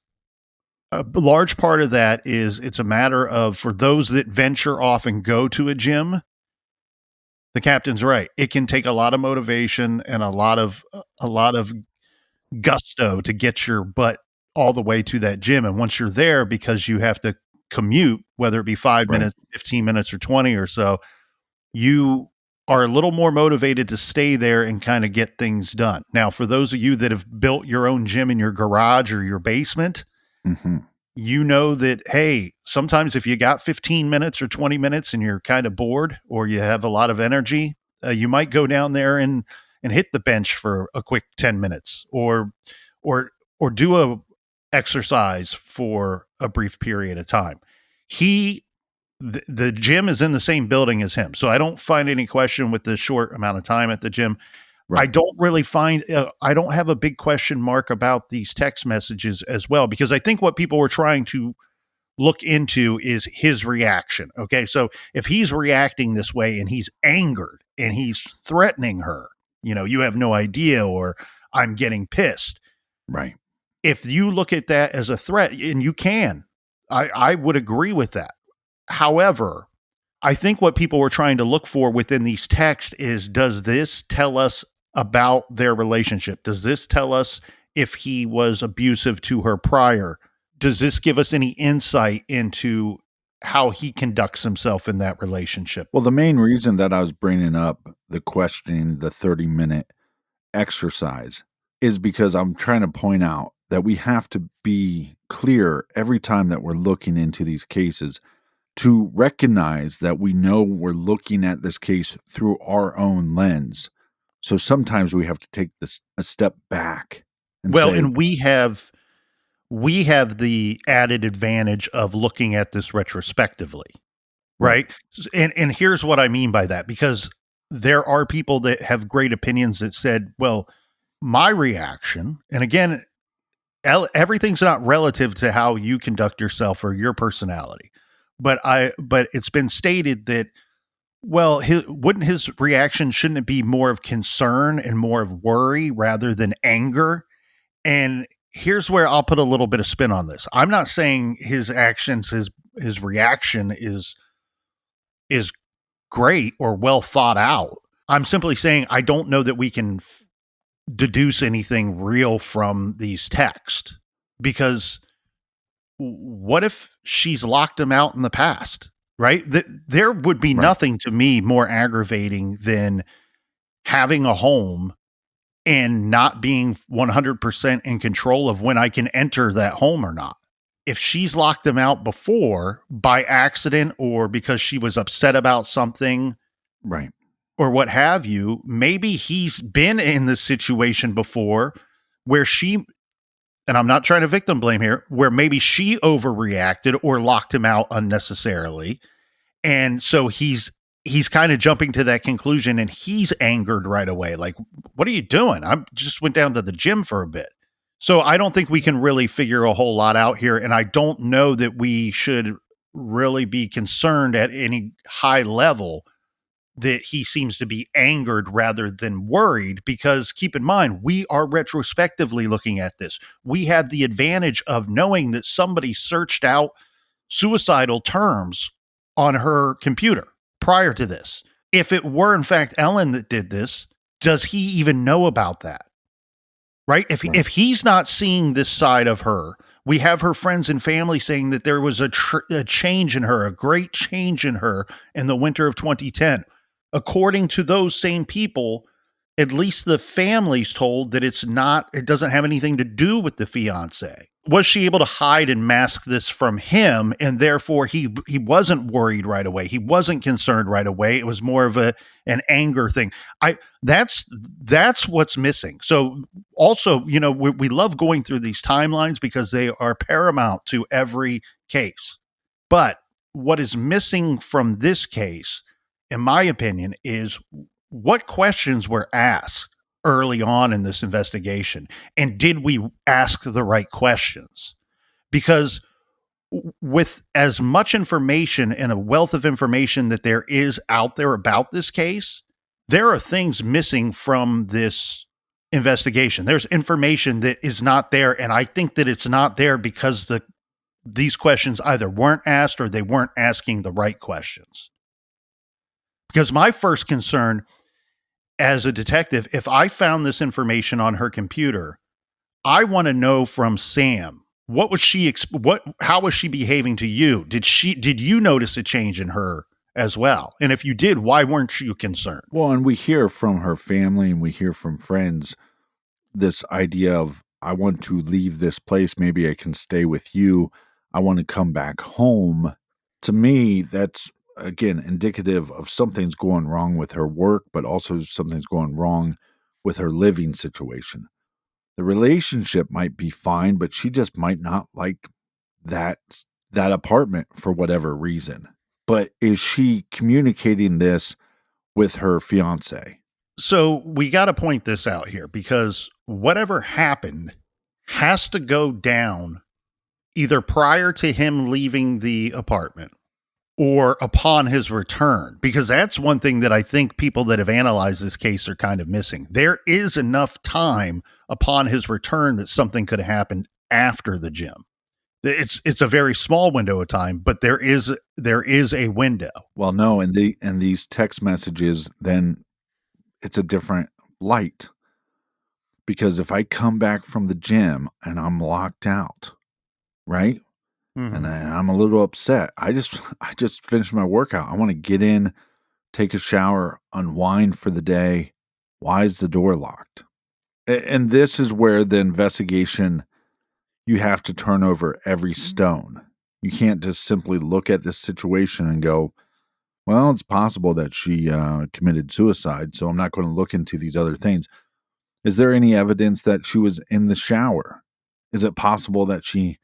a large part of that is it's a matter of, for those that venture off and go to a gym, the captain's right. It can take a lot of motivation and a lot of gusto to get your butt all the way to that gym. And once you're there, because you have to commute, whether it be 5 minutes, 15 minutes, or 20 or so, you are a little more motivated to stay there and kind of get things done. Now, for those of you that have built your own gym in your garage or your basement, you know that, hey, sometimes if you got 15 minutes or 20 minutes and you're kind of bored or you have a lot of energy, you might go down there and hit the bench for a quick 10 minutes or do a exercise for a brief period of time. The gym is in the same building as him, so I don't find any question with the short amount of time at the gym. Right. I don't really find I don't have a big question mark about these text messages as well, because I think what people were trying to look into is his reaction. Okay, so if he's reacting this way and he's angered and he's threatening her, you have no idea, or I'm getting pissed. Right. If you look at that as a threat, and you can, I would agree with that. However, I think what people were trying to look for within these texts is, does this tell us about their relationship? Does this tell us if he was abusive to her prior? Does this give us any insight into how he conducts himself in that relationship? Well, the main reason that I was bringing up the questioning, the 30-minute exercise, is because I'm trying to point out that we have to be clear every time that we're looking into these cases to recognize that we know we're looking at this case through our own lens. So sometimes we have to take this a step back. And we have the added advantage of looking at this retrospectively, right? And here's what I mean by that, because there are people that have great opinions that said, well, my reaction, and again, everything's not relative to how you conduct yourself or your personality, but it's been stated that, well, wouldn't his reaction, shouldn't it be more of concern and more of worry rather than anger? And here's where I'll put a little bit of spin on this. I'm not saying his actions, his reaction is great or well thought out. I'm simply saying I don't know that we can deduce anything real from these texts, because what if she's locked him out in the past, right? There would be nothing to me more aggravating than having a home and not being 100% in control of when I can enter that home or not. If she's locked him out before by accident or because she was upset about something, right, or what have you, maybe he's been in this situation before where she, and I'm not trying to victim blame here, where maybe she overreacted or locked him out unnecessarily. And so he's kind of jumping to that conclusion and he's angered right away. Like, what are you doing? I just went down to the gym for a bit. So I don't think we can really figure a whole lot out here. And I don't know that we should really be concerned at any high level that he seems to be angered rather than worried, because keep in mind, we are retrospectively looking at this. We have the advantage of knowing that somebody searched out suicidal terms on her computer prior to this. If it were in fact Ellen that did this, does he even know about that? Right? If he's not seeing this side of her, we have her friends and family saying that there was a change in her, a great change in her in the winter of 2010. According to those same people, at least the family's told that it doesn't have anything to do with the fiance. was she able to hide and mask this from him, and therefore he wasn't worried right away, he wasn't concerned right away, it was more of an anger thing. That's what's missing. So also, we love going through these timelines because they are paramount to every case, but what is missing from this case, in my opinion, is what questions were asked early on in this investigation, and did we ask the right questions? Because with as much information and a wealth of information that there is out there about this case, there are things missing from this investigation. There's information that is not there, and I think that it's not there because these questions either weren't asked or they weren't asking the right questions. Because my first concern as a detective, if I found this information on her computer, I want to know from Sam, how was she behaving to you? Did you notice a change in her as well? And if you did, why weren't you concerned? Well, and we hear from her family and we hear from friends this idea of, I want to leave this place. Maybe I can stay with you. I want to come back home. To me, that's, again, indicative of something's going wrong with her work, but also something's going wrong with her living situation. The relationship might be fine, but she just might not like that apartment for whatever reason. But is she communicating this with her fiance? So we got to point this out here, because whatever happened has to go down either prior to him leaving the apartment or upon his return, because that's one thing that I think people that have analyzed this case are kind of missing. There is enough time upon his return that something could have happened after the gym. It's a very small window of time, but there is a window. Well, no, and these text messages, then it's a different light, because if I come back from the gym and I'm locked out, right? Mm-hmm. And I'm a little upset. I just finished my workout. I want to get in, take a shower, unwind for the day. Why is the door locked? And this is where the investigation, you have to turn over every stone. You can't just simply look at this situation and go, well, it's possible that she committed suicide, so I'm not going to look into these other things. Is there any evidence that she was in the shower? Is it possible that she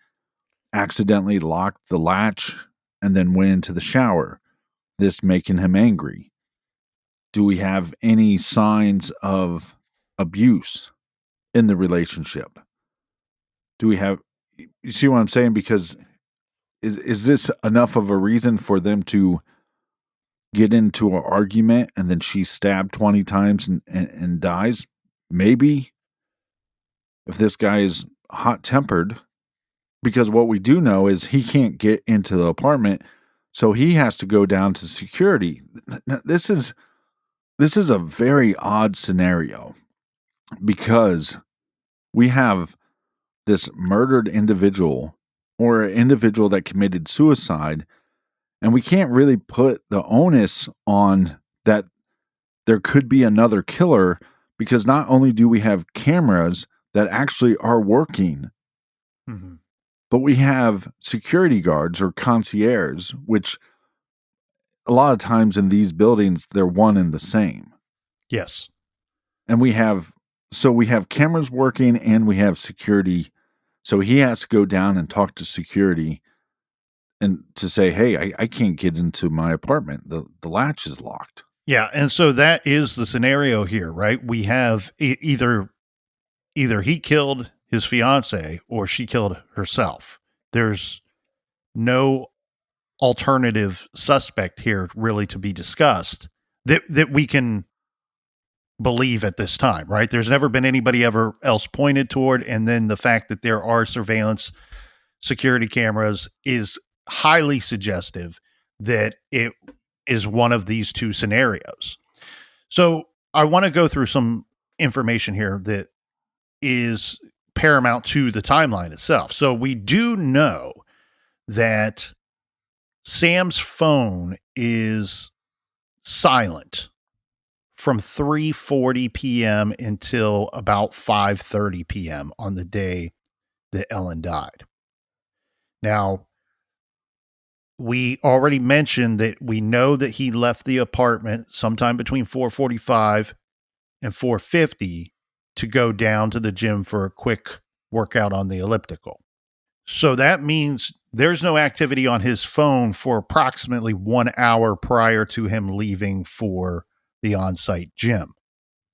accidentally locked the latch and then went into the shower, this making him angry? Do we have any signs of abuse in the relationship? Do we have, you see what I'm saying? Because is this enough of a reason for them to get into an argument and then she's stabbed 20 times and dies? Maybe. If this guy is hot-tempered, because what we do know is he can't get into the apartment, so he has to go down to security. This is a very odd scenario, because we have this murdered individual or an individual that committed suicide, and we can't really put the onus on that there could be another killer, because not only do we have cameras that actually are working, mm-hmm. but we have security guards or concierge, which a lot of times in these buildings, they're one and the same. Yes. And we have cameras working and we have security. So he has to go down and talk to security and to say, hey, I can't get into my apartment. The latch is locked. Yeah. And so that is the scenario here, right? We have either he killed his fiance or she killed herself. There's no alternative suspect here really to be discussed that we can believe at this time, right? There's never been anybody ever else pointed toward. And then the fact that there are surveillance security cameras is highly suggestive that it is one of these two scenarios. So I want to go through some information here that is paramount to the timeline itself. So we do know that Sam's phone is silent from 3:40 p.m. until about 5:30 p.m. on the day that Ellen died. Now, we already mentioned that we know that he left the apartment sometime between 4:45 and 4:50 to go down to the gym for a quick workout on the elliptical. So that means there's no activity on his phone for approximately 1 hour prior to him leaving for the on-site gym.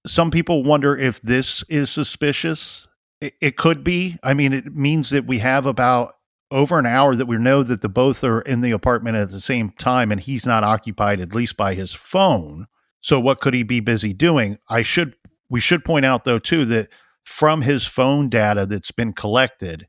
Some people wonder if this is suspicious. It could be. I mean, it means that we have about over an hour that we know that the both are in the apartment at the same time, and he's not occupied, at least by his phone. So what could he be busy doing? We should point out, though, too, that from his phone data that's been collected,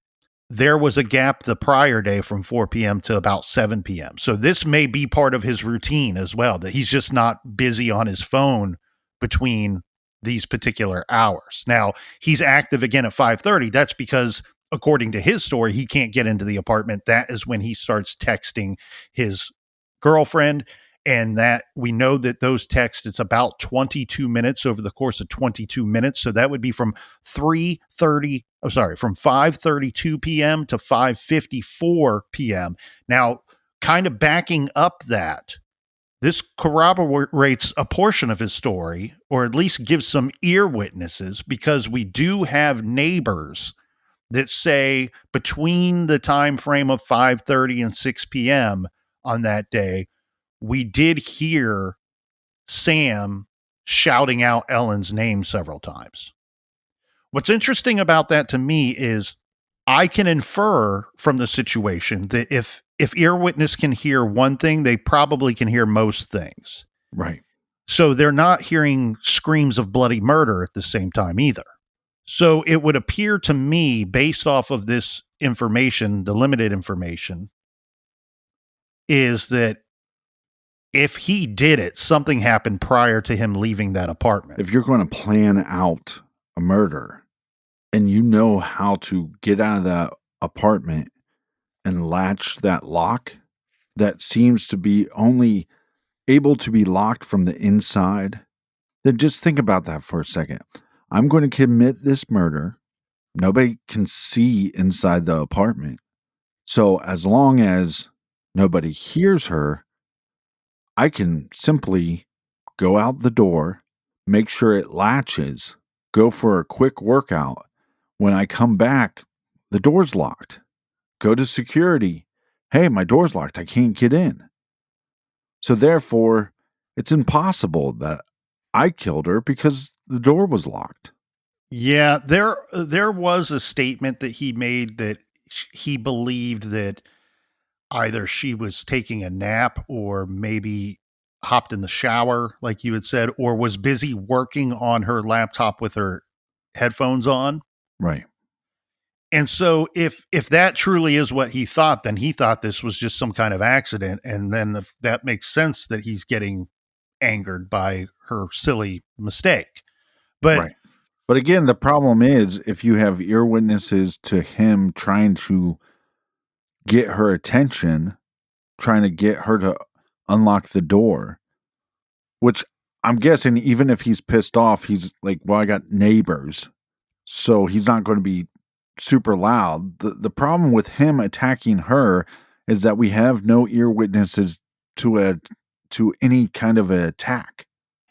there was a gap the prior day from 4 p.m. to about 7 p.m. So this may be part of his routine as well, that he's just not busy on his phone between these particular hours. Now, he's active again at 5:30. That's because, according to his story, he can't get into the apartment. That is when he starts texting his girlfriend. And that we know that those texts, it's about 22 minutes over the course of 22 minutes. So that would be from 5:32 p.m. to 5:54 p.m. Now, kind of backing up that, this corroborates a portion of his story, or at least gives some ear witnesses, because we do have neighbors that say between the time frame of 5:30 and 6 p.m. on that day, we did hear Sam shouting out Ellen's name several times. What's interesting about that to me is I can infer from the situation that if ear witness can hear one thing, they probably can hear most things. Right. So they're not hearing screams of bloody murder at the same time either. So it would appear to me, based off of this information, the limited information, is that if he did it, something happened prior to him leaving that apartment. If you're going to plan out a murder and you know how to get out of that apartment and latch that lock that seems to be only able to be locked from the inside, then just think about that for a second. I'm going to commit this murder. Nobody can see inside the apartment. So as long as nobody hears her, I can simply go out the door, make sure it latches, go for a quick workout. When I come back, the door's locked. Go to security. Hey, my door's locked. I can't get in. So therefore, it's impossible that I killed her because the door was locked. Yeah, there was a statement that he made that he believed that either she was taking a nap or maybe hopped in the shower, like you had said, or was busy working on her laptop with her headphones on. Right. And so if that truly is what he thought, then he thought this was just some kind of accident. And then if that makes sense that he's getting angered by her silly mistake. But right. But again, the problem is if you have ear witnesses to him trying to get her attention, trying to get her to unlock the door, which I'm guessing even if he's pissed off, he's like, well, I got neighbors, so he's not going to be super loud. The problem with him attacking her is that we have no ear witnesses to any kind of an attack.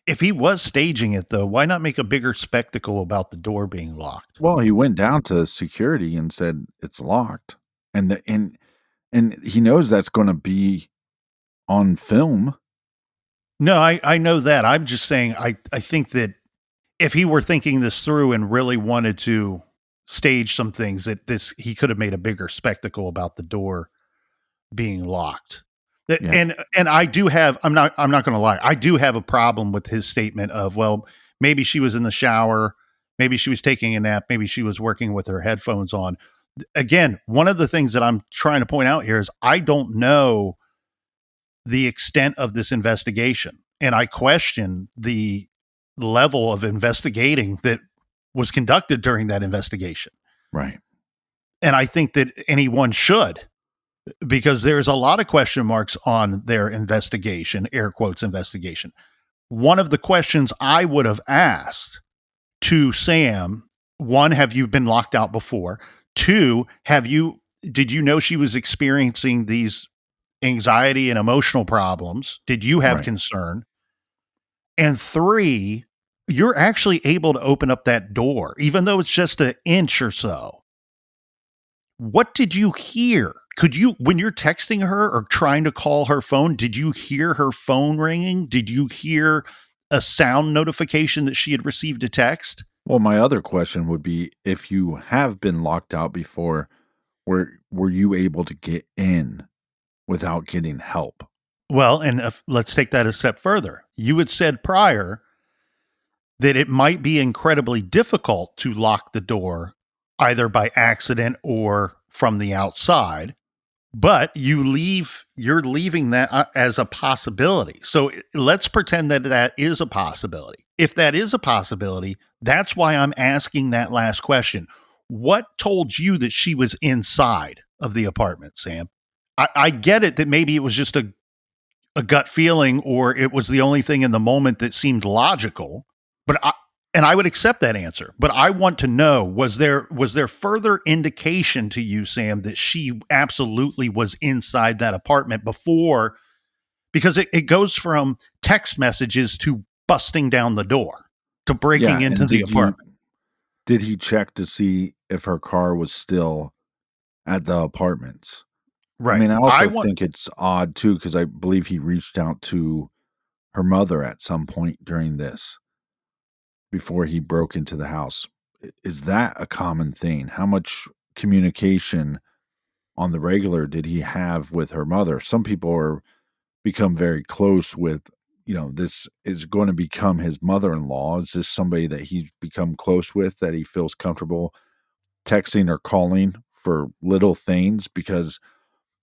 If he was staging it, though, why not make a bigger spectacle about the door being locked? Well, he went down to security and said it's locked, and he knows that's going to be on film. No, I know that. I'm just saying I think that if he were thinking this through and really wanted to stage some things, that he could have made a bigger spectacle about the door being locked. Yeah. And I do have, I'm not going to lie, I do have a problem with his statement of, well, maybe she was in the shower, maybe she was taking a nap, maybe she was working with her headphones on. Again, one of the things that I'm trying to point out here is I don't know the extent of this investigation, and I question the level of investigating that was conducted during that investigation. Right. And I think that anyone should, because there's a lot of question marks on their investigation, air quotes investigation. One of the questions I would have asked to Sam, one, have you been locked out before? 2, did you know she was experiencing these anxiety and emotional problems? Did you have concern? And 3, you're actually able to open up that door, even though it's just an inch or so. What did you hear? When you're texting her or trying to call her phone, did you hear her phone ringing? Did you hear a sound notification that she had received a text? Well, my other question would be, if you have been locked out before, were you able to get in without getting help? Well, and let's take that a step further. You had said prior that it might be incredibly difficult to lock the door either by accident or from the outside, but you're leaving that as a possibility. So let's pretend that that is a possibility. If that is a possibility, that's why I'm asking that last question. What told you that she was inside of the apartment, Sam? I get it that maybe it was just a gut feeling, or it was the only thing in the moment that seemed logical, but I would accept that answer. But I want to know, was there further indication to you, Sam, that she absolutely was inside that apartment before? Because it goes from text messages to busting down the door to breaking into the apartment. Did he check to see if her car was still at the apartments? Right. I mean, I also think it's odd too, because I believe he reached out to her mother at some point during this before he broke into the house. Is that a common thing? How much communication on the regular did he have with her mother? Some people become very close with, this is going to become his mother-in-law. Is this somebody that he's become close with, that he feels comfortable texting or calling for little things? Because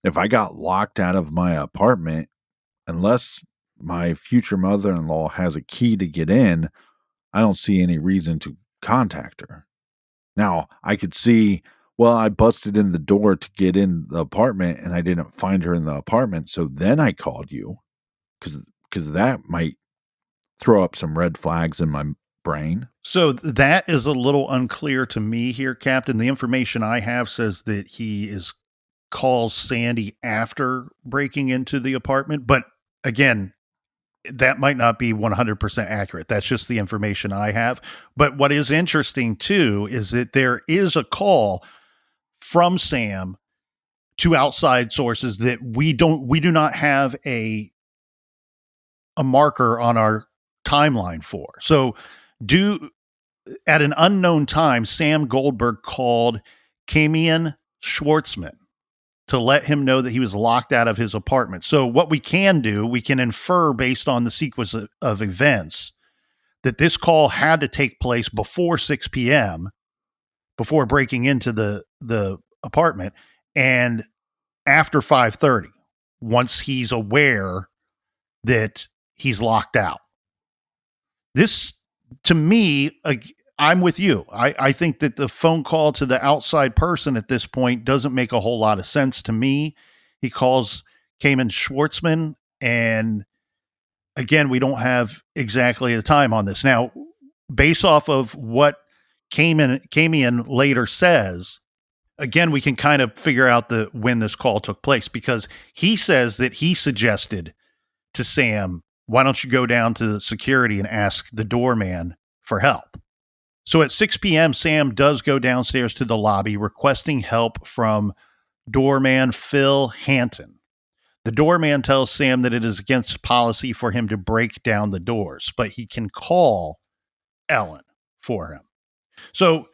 if I got locked out of my apartment, unless my future mother-in-law has a key to get in, I don't see any reason to contact her. Now, I could see, well, I busted in the door to get in the apartment and I didn't find her in the apartment, so then I called you, because that might throw up some red flags in my brain. So that is a little unclear to me here, Captain. The information I have says that he calls Sandee after breaking into the apartment, but again, that might not be 100% accurate. That's just the information I have. But what is interesting too is that there is a call from Sam to outside sources that we do not have a marker on our timeline for. So at an unknown time, Sam Goldberg called Kamian Schwartzman to let him know that he was locked out of his apartment. So what we can do, we can infer based on the sequence of events that this call had to take place before 6 p.m., before breaking into the apartment, and after 5:30, once he's aware that he's locked out. This, to me, I'm with you. I think that the phone call to the outside person at this point doesn't make a whole lot of sense to me. He calls Kamian Schwartzman, and again, we don't have exactly the time on this. Now, based off of what Kamian later says, again, we can kind of figure out when this call took place, because he says that he suggested to Sam, why don't you go down to security and ask the doorman for help? So at 6 p.m., Sam does go downstairs to the lobby requesting help from doorman Phil Hanton. The doorman tells Sam that it is against policy for him to break down the doors, but he can call Ellen for him. So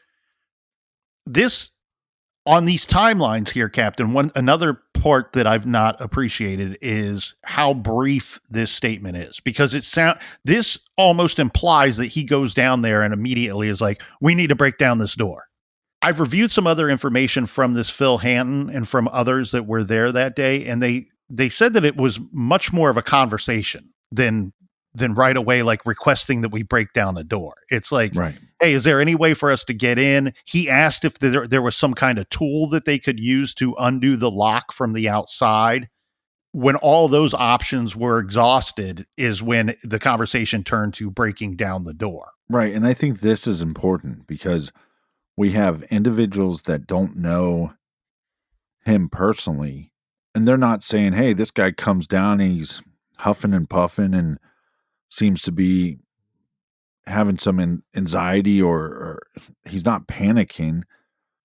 on these timelines here, Captain, another part that I've not appreciated is how brief this statement is, because this almost implies that he goes down there and immediately is like, we need to break down this door. I've reviewed some other information from this Phil Hanton and from others that were there that day, and they said that it was much more of a conversation than right away, like requesting that we break down the door. It's like, right. Hey, is there any way for us to get in? He asked if there was some kind of tool that they could use to undo the lock from the outside. When all those options were exhausted is when the conversation turned to breaking down the door. Right. And I think this is important, because we have individuals that don't know him personally, and they're not saying, hey, this guy comes down and he's huffing and puffing and seems to be having some anxiety or he's not panicking.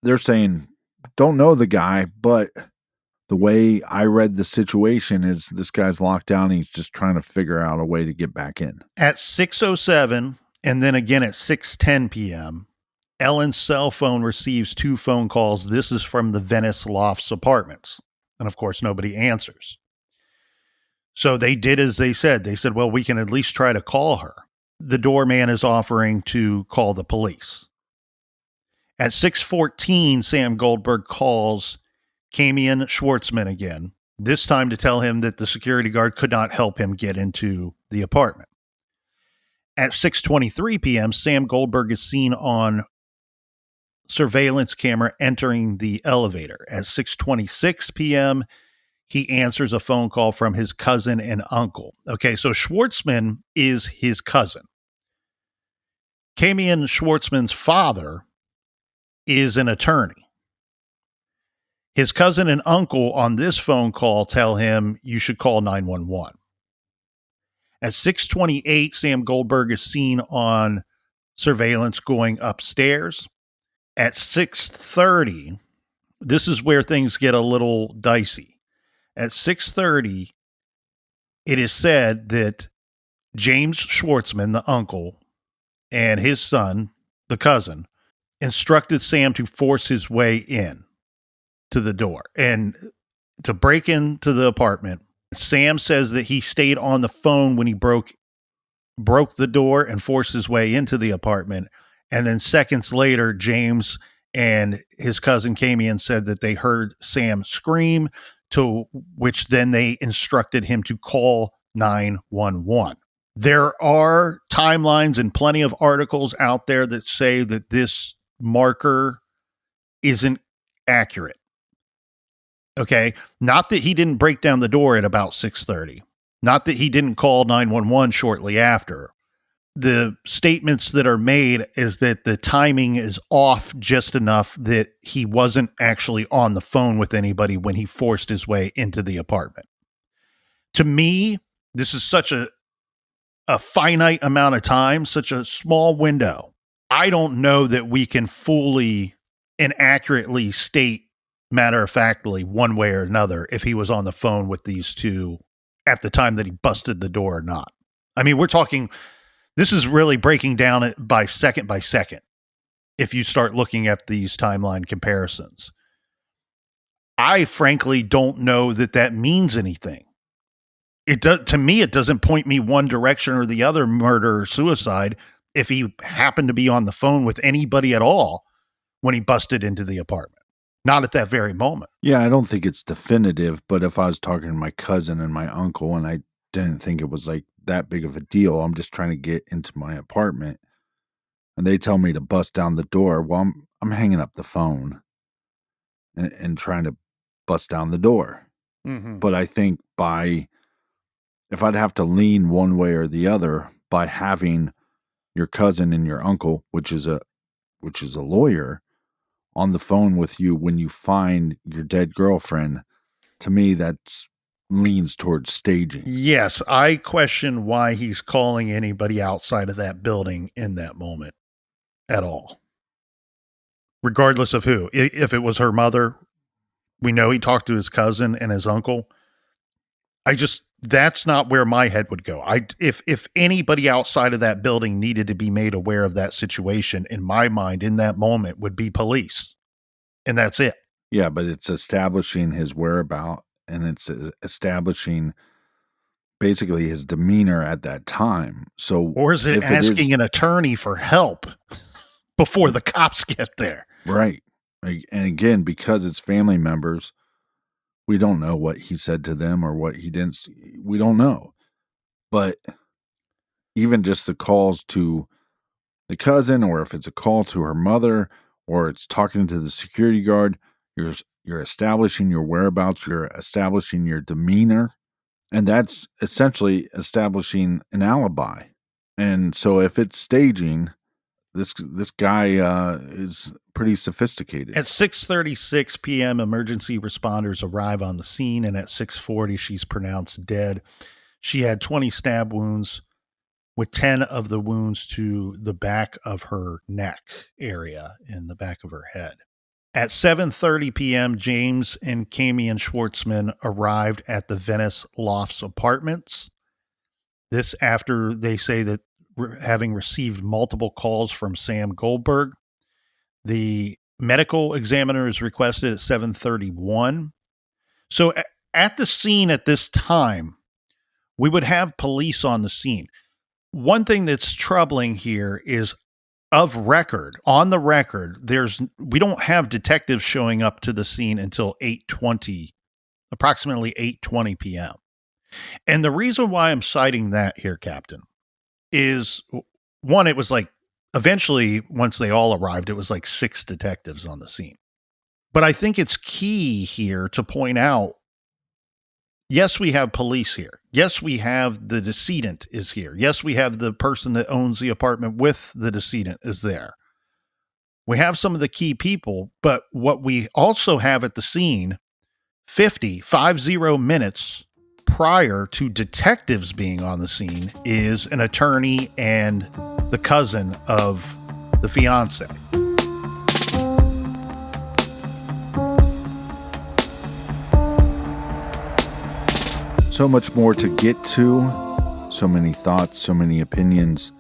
They're saying, don't know the guy, but the way I read the situation is this guy's locked down and he's just trying to figure out a way to get back in. At 6:07 and then again at 6:10 p.m., Ellen's cell phone receives 2 phone calls. This is from the Venice Lofts apartments. And of course, nobody answers. So they did as they said. They said, well, we can at least try to call her. The doorman is offering to call the police. At 6:14, Sam Goldberg calls Kamian Schwartzman again, this time to tell him that the security guard could not help him get into the apartment. At 6:23 p.m., Sam Goldberg is seen on surveillance camera entering the elevator. At 6:26 p.m., he answers a phone call from his cousin and uncle. Okay, so Schwartzman is his cousin. Kamian Schwartzman's father is an attorney. His cousin and uncle on this phone call tell him you should call 911. At 6:28, Sam Goldberg is seen on surveillance going upstairs. At 6:30, this is where things get a little dicey. At 6:30, it is said that James Schwartzman, the uncle, and his son, the cousin, instructed Sam to force his way in to the door and to break into the apartment. Sam says that he stayed on the phone when he broke the door and forced his way into the apartment. And then seconds later, James and his cousin Kamian said that they heard Sam scream, to which then they instructed him to call 911. There are timelines and plenty of articles out there that say that this marker isn't accurate. Okay, not that he didn't break down the door at about 6:30, not that he didn't call 911 shortly after. The statements that are made is that the timing is off just enough that he wasn't actually on the phone with anybody when he forced his way into the apartment. To me, this is such a finite amount of time, such a small window. I don't know that we can fully and accurately state matter-of-factly one way or another if he was on the phone with these two at the time that he busted the door or not. I mean, we're talking, this is really breaking down it by second if you start looking at these timeline comparisons. I frankly don't know that that means anything. To me, it doesn't point me one direction or the other, murder or suicide, if he happened to be on the phone with anybody at all when he busted into the apartment. Not at that very moment. Yeah, I don't think it's definitive, but if I was talking to my cousin and my uncle and I didn't think it was like that big of a deal, I'm just trying to get into my apartment and they tell me to bust down the door, well, I'm hanging up the phone and trying to bust down the door. Mm-hmm. But I think if I'd have to lean one way or the other, by having your cousin and your uncle, which is a lawyer, on the phone with you when you find your dead girlfriend, to me, that leans towards staging. Yes, I question why he's calling anybody outside of that building in that moment at all. Regardless of who. If it was her mother, we know he talked to his cousin and his uncle. That's not where my head would go. If anybody outside of that building needed to be made aware of that situation, in my mind, in that moment, would be police. And that's it. Yeah, but it's establishing his whereabouts and it's establishing basically his demeanor at that time. So, or is it asking an attorney for help before the cops get there? Right. And again, because it's family members, we don't know what he said to them or what he didn't. We don't know. But even just the calls to the cousin, or if it's a call to her mother, or it's talking to the security guard, you're establishing your whereabouts, you're establishing your demeanor, and that's essentially establishing an alibi. And so if it's staging, this guy is pretty sophisticated. At 6:36 p.m., emergency responders arrive on the scene, and at 6:40, she's pronounced dead. She had 20 stab wounds, with 10 of the wounds to the back of her neck area in the back of her head. At 7:30 p.m., James and Camian Schwartzman arrived at the Venice Lofts apartments. This after they say that having received multiple calls from Sam Goldberg. The medical examiner is requested at 7:31. So at the scene at this time, we would have police on the scene. One thing that's troubling here is on the record, we don't have detectives showing up to the scene until approximately 8:20 p.m. And the reason why I'm citing that here, Captain, is one, it was like, eventually, once they all arrived, it was like 6 detectives on the scene. But I think it's key here to point out, yes, we have police here. Yes, we have the decedent is here. Yes, we have the person that owns the apartment with the decedent is there. We have some of the key people, but what we also have at the scene, 50 minutes prior to detectives being on the scene, is an attorney and the cousin of the fiance. So much more to get to, so many thoughts, so many opinions.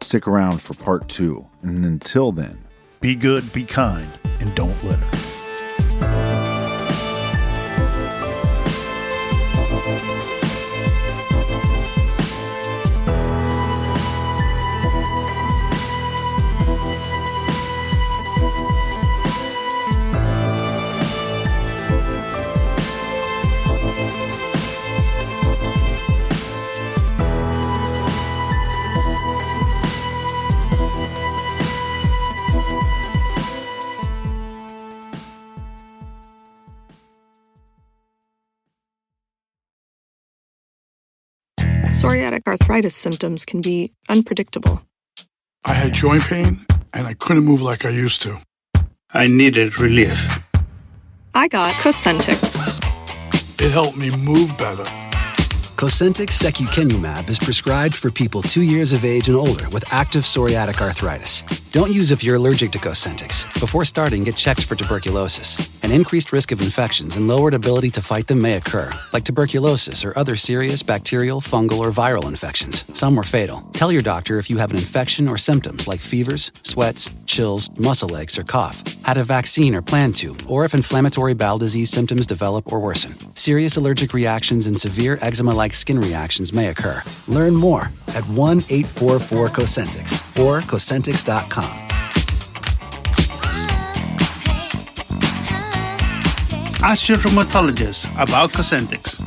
Stick around for part 2. And until then, be good, be kind, and don't litter. Psoriatic arthritis symptoms can be unpredictable. I had joint pain, and I couldn't move like I used to. I needed relief. I got Cosentyx. It helped me move better. Cosentyx secukinumab is prescribed for people 2 years of age and older with active psoriatic arthritis. Don't use if you're allergic to Cosentyx. Before starting, get checked for tuberculosis. An increased risk of infections and lowered ability to fight them may occur, like tuberculosis or other serious bacterial, fungal, or viral infections. Some are fatal. Tell your doctor if you have an infection or symptoms like fevers, sweats, chills, muscle aches, or cough, had a vaccine or plan to, or if inflammatory bowel disease symptoms develop or worsen. Serious allergic reactions and severe eczema-like skin reactions may occur. Learn more at 1-844-COSENTYX or Cosentyx.com. Ask your rheumatologist about Cosentyx.